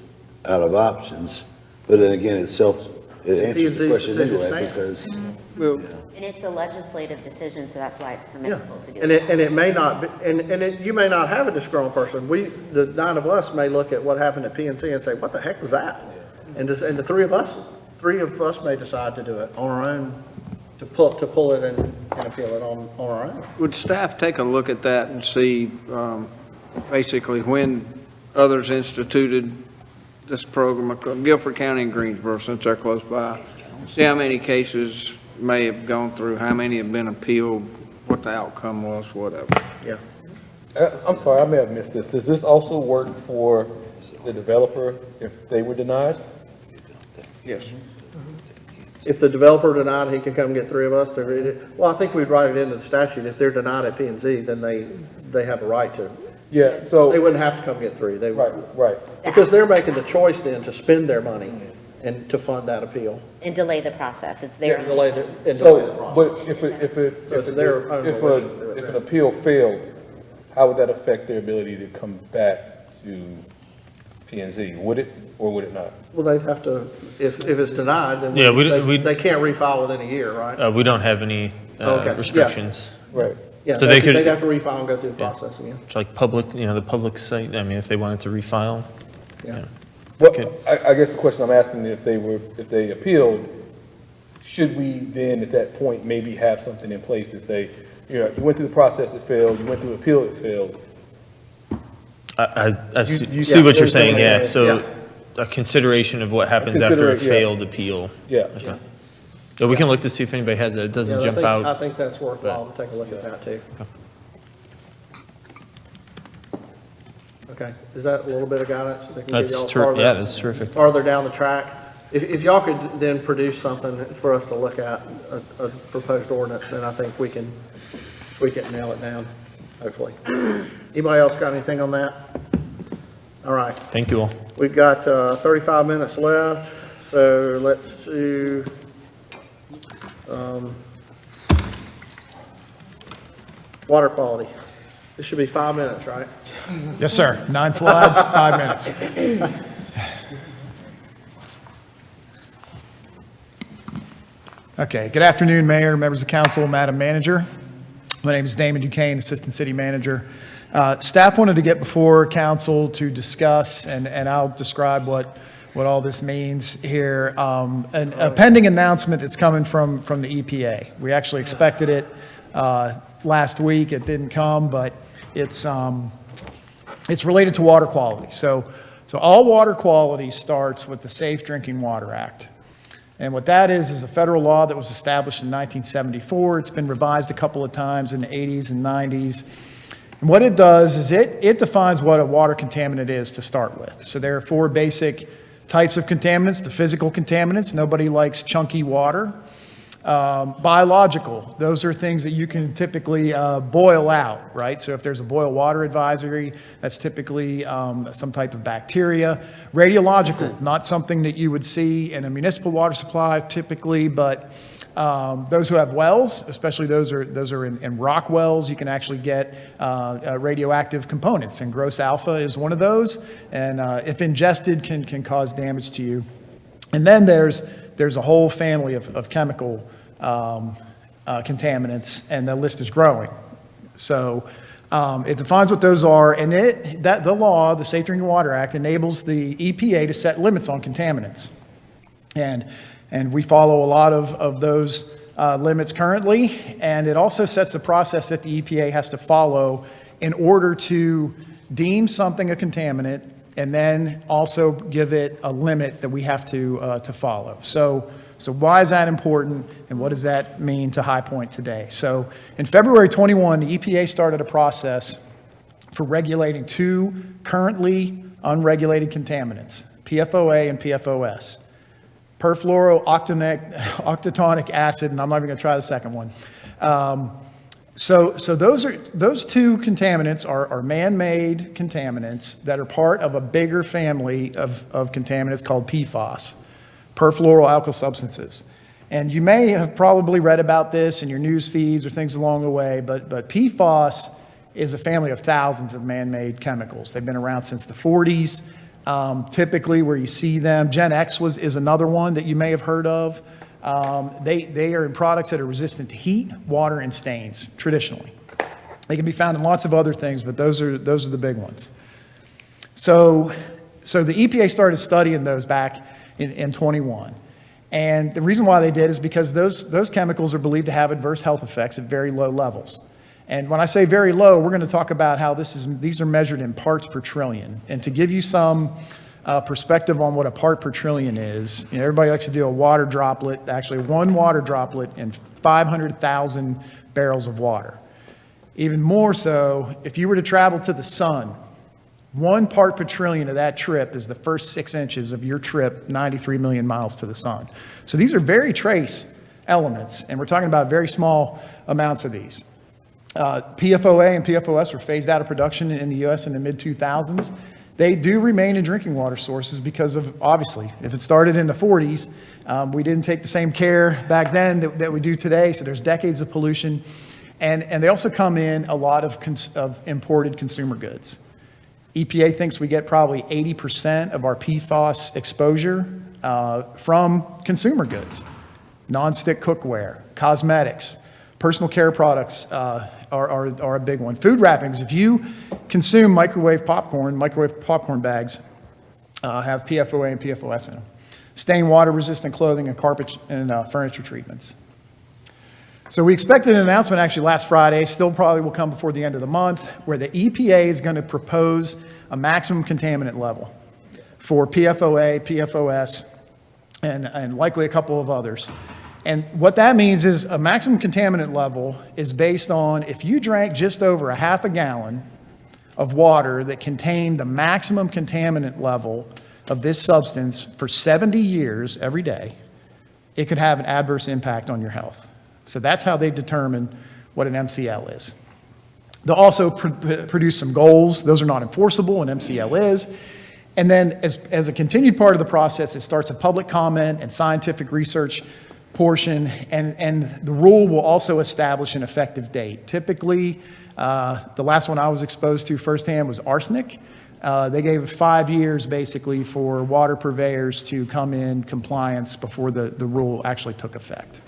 out of options. But then again, it answers P&Z's the question decision anyway, stands. because, And it's a legislative decision, so that's why it's permissible to do And it. it may not, be, and you may not have a disgruntled person. The 9 of us may look at what happened at PNC and say, what the heck was that? And the 3 of us may decide to do it on our own, to pull it and appeal it on our own. Would staff take a look at that and see, basically when others instituted this program, Guilford County and Greensboro, since they're close by, see how many cases may have gone through, how many have been appealed, what the outcome was, whatever. Yeah. I'm sorry, I may have missed this. Does this also work for the developer if they were denied? Yes. If the developer denied, he can come get 3 of us to read it. Well, I think we'd write it into the statute. If they're denied at P&Z, then they have a right to. Yeah, so. They wouldn't have to come get 3. They Right, right. Because they're making the choice then to spend their money and to fund that appeal. And delay the process, it's their. Delay the So, process. but if an appeal failed, how would that affect their ability to come back to P and Z? Would it or would it not? Well, they'd have to, if it's denied, then Yeah, they can't refile within a year, right? We don't have any Okay, yeah. restrictions. Right. Yeah, So they could- they'd have to refile and go through the process again. It's like public, the public site, I mean, if they wanted to refile. Yeah. Well, Okay. I guess the question I'm asking, if they appealed, should we then at that point maybe have something in place to say, you went through the process, it failed, you went through appeal, it failed? I see you- see what yeah, you're saying, yeah. yeah. So a consideration of what happens after a Consider it, yeah. failed appeal. Yeah. Okay. Yeah, we can look to see if anybody has that. It doesn't Yeah, jump I out. think that's worthwhile to take a look at that too. Okay, is that a little bit of guidance that can give y'all Yeah, that's terrific. farther down the track? If y'all could then produce something for us to look at, a proposed ordinance, then I think we can nail it down, hopefully. Anybody else got anything on that? All right, Thank you all. we've got 35 minutes left, so let's do, water quality. This should be 5 minutes, right? Yes, sir. 9 slides, 5 minutes. Okay, good afternoon, Mayor, members of council, Madam Manager. My name is Damon Duquesne, Assistant City Manager. Staff wanted to get before council to discuss, and I'll describe what all this means here, a pending announcement that's coming from the EPA. We actually expected it last week. It didn't come, but it's related to water quality. So all water quality starts with the Safe Drinking Water Act. And what that is a federal law that was established in 1974. It's been revised a couple of times in the 80s and 90s. And what it does is it defines what a water contaminant is to start with. So there are 4 basic types of contaminants. The physical contaminants, nobody likes chunky water. Biological, those are things that you can typically boil out, right? So if there's a boil water advisory, that's typically some type of bacteria. Radiological, not something that you would see in a municipal water supply typically, but those who have wells, especially those are in rock wells, you can actually get radioactive components, and gross alpha is one of those, and if ingested can cause damage to you. And then there's a whole family of chemical contaminants, and the list is growing. So it defines what those are, and the law, the Safe Drinking Water Act, enables the EPA to set limits on contaminants. And we follow a lot of those limits currently, and it also sets the process that the EPA has to follow in order to deem something a contaminant, and then also give it a limit that we have to follow. So why is that important, and what does that mean to High Point today? So in February 21, the EPA started a process for regulating 2 currently unregulated contaminants, PFOA and PFOS. Perfluorooctanoic acid, and I'm not even going to try the second one. So those 2 contaminants are man-made contaminants that are part of a bigger family of contaminants called PFAS, perfluoroalkyl substances. And you may have probably read about this in your news feeds or things along the way, but PFAS is a family of thousands of man-made chemicals. They've been around since the 40s. Typically where you see them, Gen X is another one that you may have heard of. They are in products that are resistant to heat, water, and stains, traditionally. They can be found in lots of other things, but those are the big ones. So the EPA started studying those back in 21. And the reason why they did is because those chemicals are believed to have adverse health effects at very low levels. And when I say very low, we're going to talk about how these are measured in parts per trillion. And to give you some perspective on what a part per trillion is, everybody likes to do a water droplet, actually 1 water droplet in 500,000 barrels of water. Even more so, if you were to travel to the sun, 1 part per trillion of that trip is the first 6 inches of your trip 93 million miles to the sun. So these are very trace elements, and we're talking about very small amounts of these. PFOA and PFOS were phased out of production in the U.S. in the mid-2000s. They do remain in drinking water sources because of, obviously, if it started in the 40s, we didn't take the same care back then that we do today, so there's decades of pollution. And they also come in a lot of imported consumer goods. EPA thinks we get probably 80% of our PFAS exposure from consumer goods, non-stick cookware, cosmetics, personal care products are a big one. Food wrappings, if you consume microwave popcorn bags have PFOA and PFOS in them. Stain water resistant clothing and carpet and furniture treatments. So we expected an announcement actually last Friday, still probably will come before the end of the month, where the EPA is going to propose a maximum contaminant level for PFOA, PFOS, and likely a couple of others. And what that means is a maximum contaminant level is based on if you drank just over a half a gallon of water that contained the maximum contaminant level of this substance for 70 years every day, it could have an adverse impact on your health. So that's how they determine what an MCL is. They'll also produce some goals. Those are not enforceable, an MCL is. And then as a continued part of the process, it starts a public comment and scientific research portion, and the rule will also establish an effective date. Typically, the last one I was exposed to firsthand was arsenic. They gave 5 years basically for water purveyors to come in compliance before the rule actually took effect.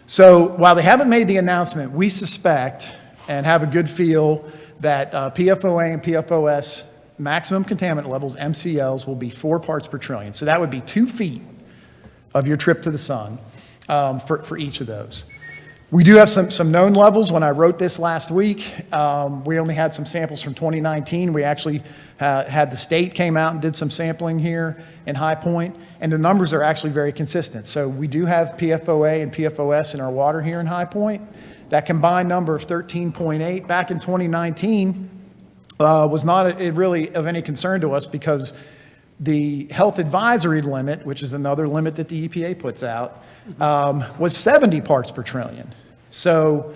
So while they haven't made the announcement, we suspect and have a good feel that PFOA and PFOS maximum contaminant levels, MCLs, will be 4 parts per trillion. So that would be 2 feet of your trip to the sun for each of those. We do have some known levels. When I wrote this last week, we only had some samples from 2019. We actually had the state came out and did some sampling here in High Point, and the numbers are actually very consistent. So we do have PFOA and PFOS in our water here in High Point. That combined number of 13.8 back in 2019 was not really of any concern to us because the health advisory limit, which is another limit that the EPA puts out, was 70 parts per trillion. So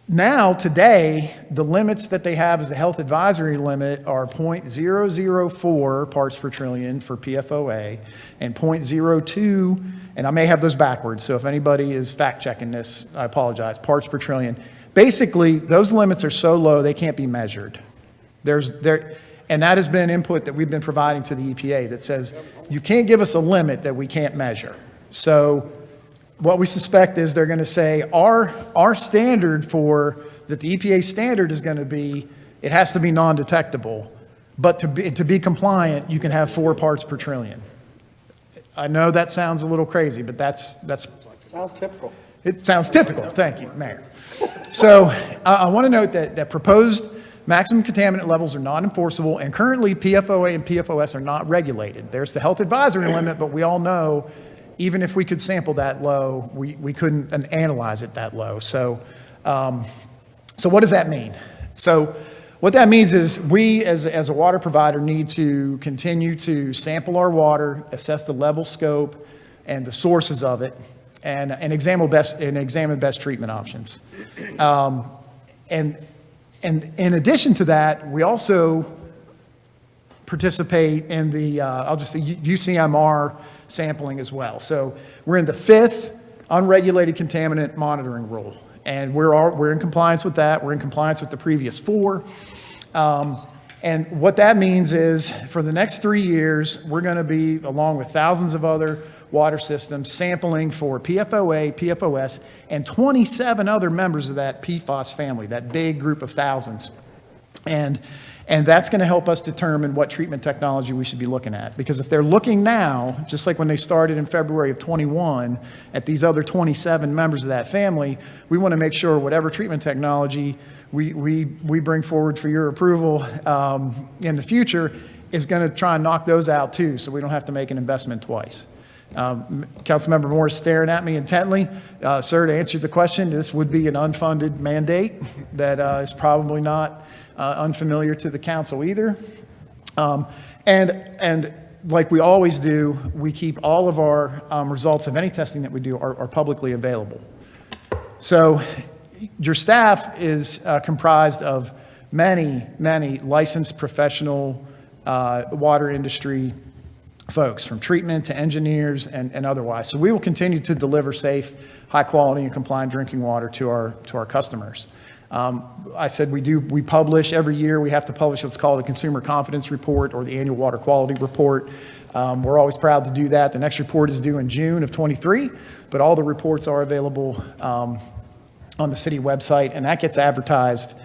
now, today, the limits that they have as the health advisory limit are 0.004 parts per trillion for PFOA and 0.02, and I may have those backwards, so if anybody is fact-checking this, I apologize, parts per trillion. Basically, those limits are so low, they can't be measured. And that has been input that we've been providing to the EPA that says, you can't give us a limit that we can't measure. So what we suspect is they're going to say our standard that the EPA standard is going to be, it has to be non-detectable, but to be compliant, you can have 4 parts per trillion. I know that sounds a little crazy, but that's Sounds typical. it sounds typical. Thank you, Mayor. So I want to note that proposed maximum contaminant levels are not enforceable, and currently PFOA and PFOS are not regulated. There's the health advisory limit, but we all know even if we could sample that low, we couldn't analyze it that low. So what does that mean? So what that means is we, as a water provider, need to continue to sample our water, assess the level, scope, and the sources of it, and examine best treatment options. And in addition to that, we also participate in the, I'll just say UCMR sampling as well. So we're in the 5th unregulated contaminant monitoring rule, and we're in compliance with that. We're in compliance with the previous 4. And what that means is for the next 3 years, we're going to be, along with thousands of other water systems, sampling for PFOA, PFOS, and 27 other members of that PFOS family, that big group of thousands. And that's going to help us determine what treatment technology we should be looking at. Because if they're looking now, just like when they started in February of 21, at these other 27 members of that family, we want to make sure whatever treatment technology we bring forward for your approval in the future is going to try and knock those out too, so we don't have to make an investment twice. Councilmember Moore is staring at me intently. Sir, to answer the question, this would be an unfunded mandate that is probably not unfamiliar to the council either. And like we always do, we keep all of our results of any testing that we do are publicly available. So your staff is comprised of many, many licensed professional water industry folks, from treatment to engineers and otherwise. So we will continue to deliver safe, high quality and compliant drinking water to our customers. I said we publish every year. We have to publish what's called a consumer confidence report or the annual water quality report. We're always proud to do that. The next report is due in June of 23, but all the reports are available on the city website, and that gets advertised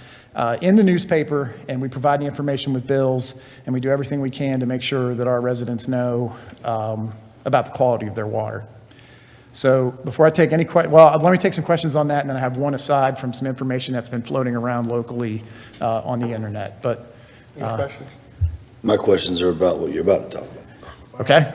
in the newspaper, and we provide the information with bills, and we do everything we can to make sure that our residents know about the quality of their water. So before I take any questions, well, let me take some questions on that, and then I have one aside from some information that's been floating around locally on the internet. But Any questions? My questions are about what you're about to talk about. okay,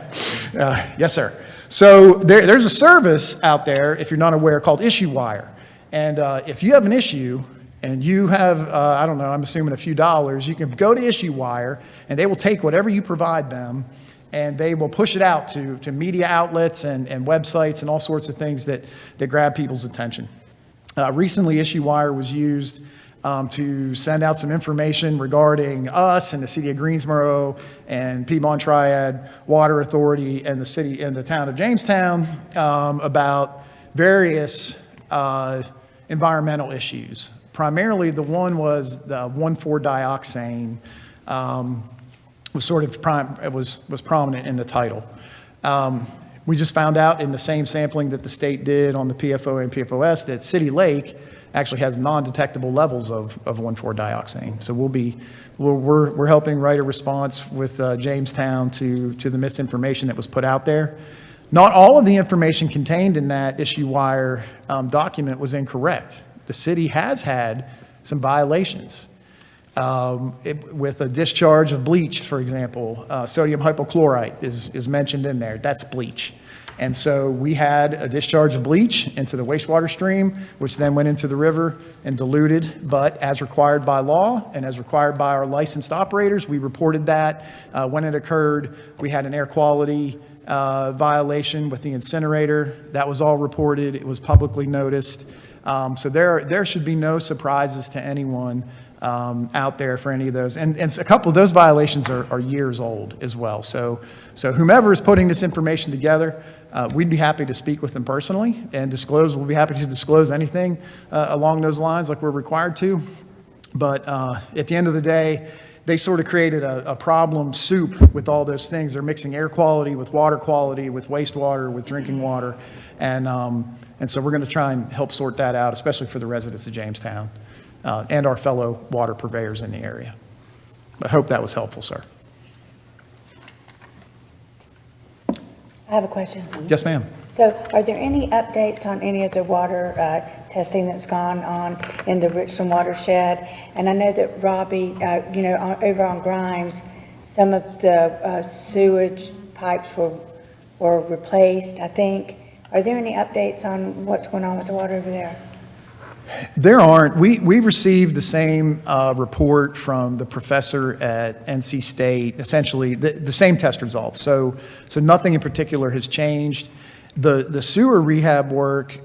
yes, sir. So there's a service out there, if you're not aware, called IssueWire, and if you have an issue and you have, I don't know, I'm assuming a few dollars, you can go to IssueWire, and they will take whatever you provide them, and they will push it out to media outlets and websites and all sorts of things that grab people's attention. Recently, IssueWire was used to send out some information regarding us and the city of Greensboro and Piedmont Triad Water Authority and the city and the town of Jamestown about various environmental issues. Primarily, the one was the 1,4-dioxane was sort of was prominent in the title. We just found out in the same sampling that the state did on the PFO and PFOS that City Lake actually has non-detectable levels of 1,4-dioxane. So we're helping write a response with Jamestown to the misinformation that was put out there. Not all of the information contained in that issue wire document was incorrect. The city has had some violations. With a discharge of bleach, for example, sodium hypochlorite is mentioned in there. That's bleach. And so we had a discharge of bleach into the wastewater stream, which then went into the river and diluted. But as required by law and as required by our licensed operators, we reported that. When it occurred, we had an air quality violation with the incinerator. That was all reported. It was publicly noticed. So there should be no surprises to anyone out there for any of those. And a couple of those violations are years old as well. So whomever is putting this information together, we'd be happy to speak with them personally and disclose. We'll be happy to disclose anything along those lines like we're required to. But at the end of the day, they sort of created a problem soup with all those things. They're mixing air quality with water quality, with wastewater, with drinking water. And so we're going to try and help sort that out, especially for the residents of Jamestown and our fellow water purveyors in the area. I hope that was helpful, sir. I have a question. Yes, ma'am. So are there any updates on any of the water testing that's gone on in the Richland watershed? And I know that Robbie, over on Grimes, some of the sewage pipes were replaced, I think. Are there any updates on what's going on with the water over there? There aren't. We received the same report from the professor at NC State, essentially the same test results. So nothing in particular has changed. The sewer rehab work,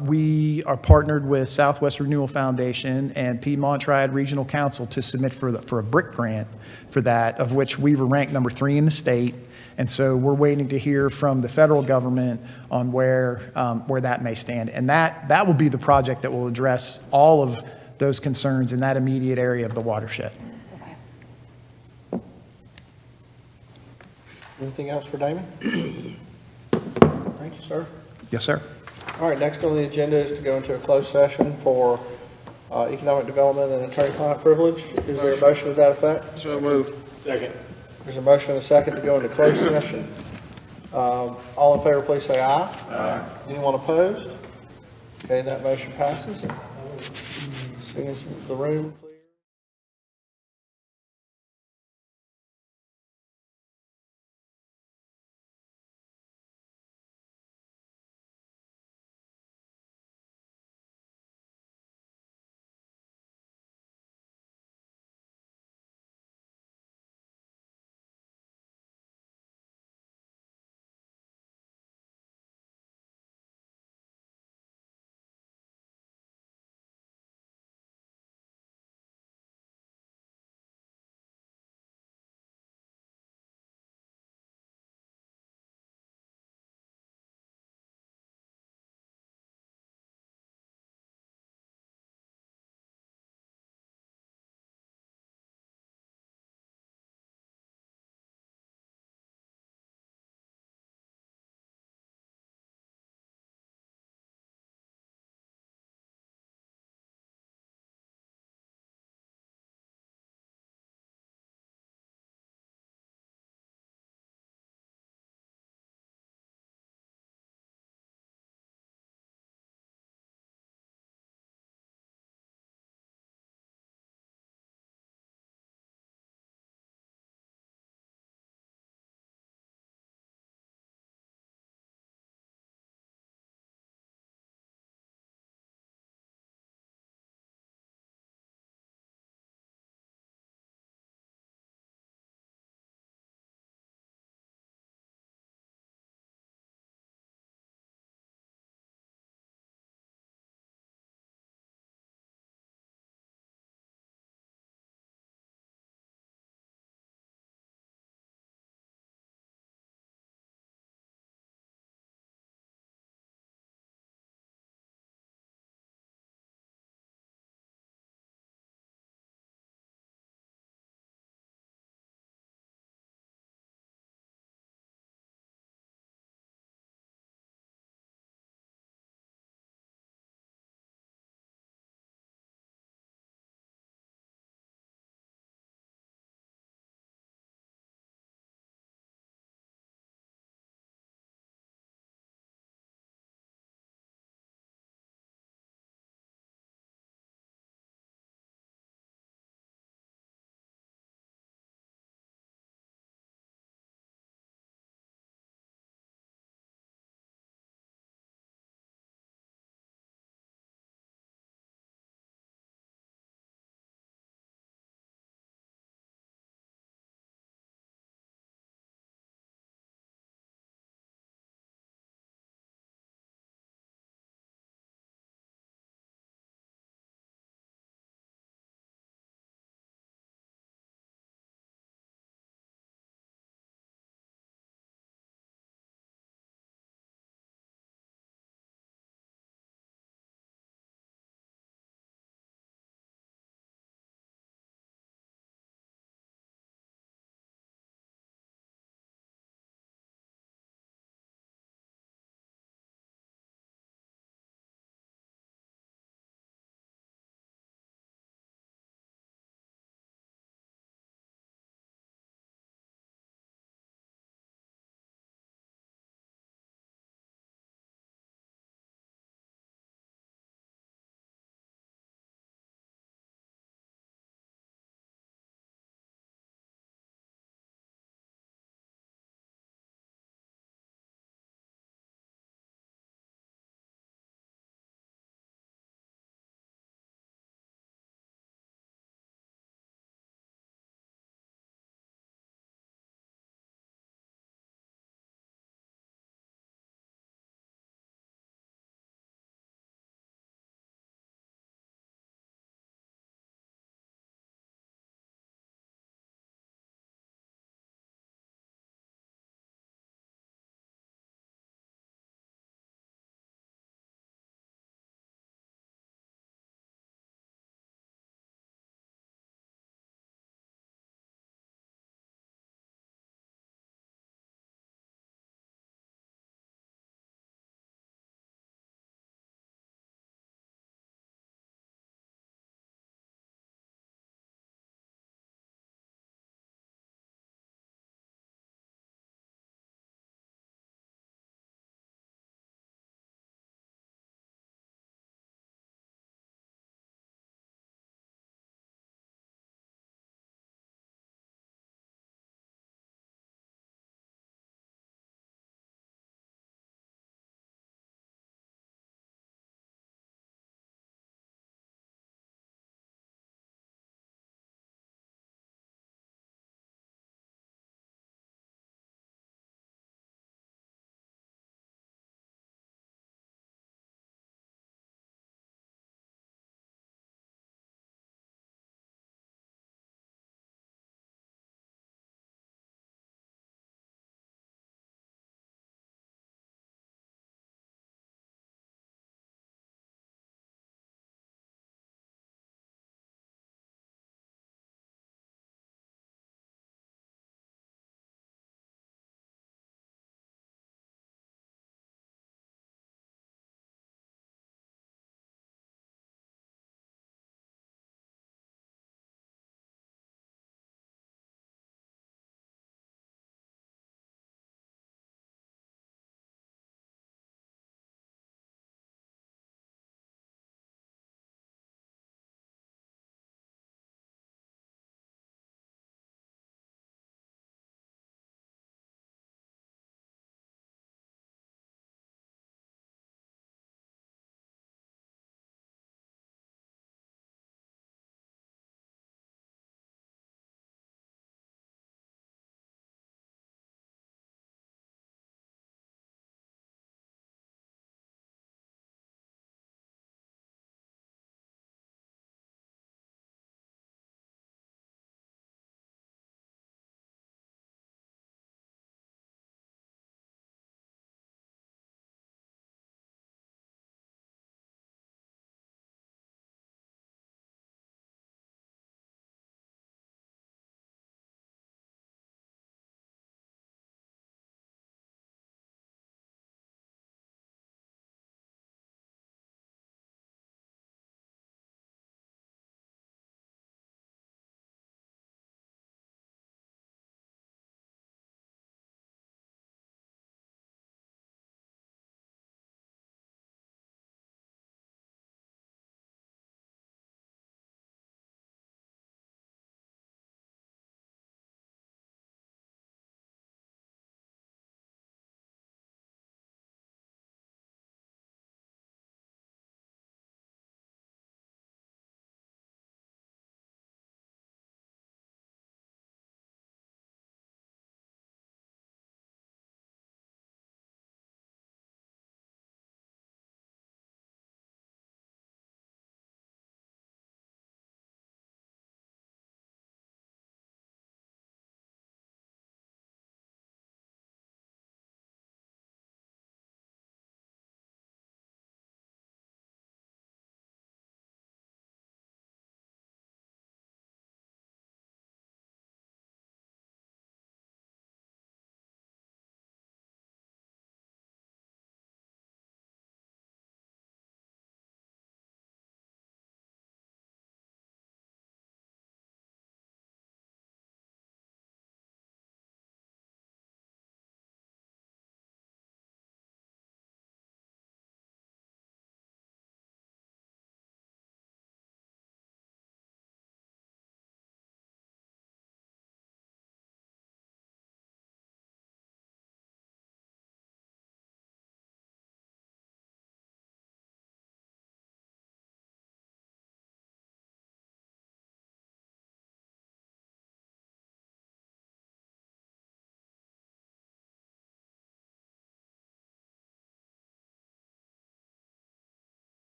we are partnered with Southwest Renewal Foundation and Piedmont Triad Regional Council to submit for a BRIC grant for that, of which we were ranked number 3 in the state. And so we're waiting to hear from the federal government on where that may stand. And that will be the project that will address all of those concerns in that immediate area of the watershed. Anything else for Damon? Thank you, sir. Yes, sir. All right, next on the agenda is to go into a closed session for economic development and attorney-client privilege. Is there a motion to that effect? So moved. Second. There's a motion and a second to go into closed session. All in favor, please say aye. Aye. Anyone opposed? Okay, that motion passes. As soon as the room clears.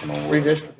redistrict.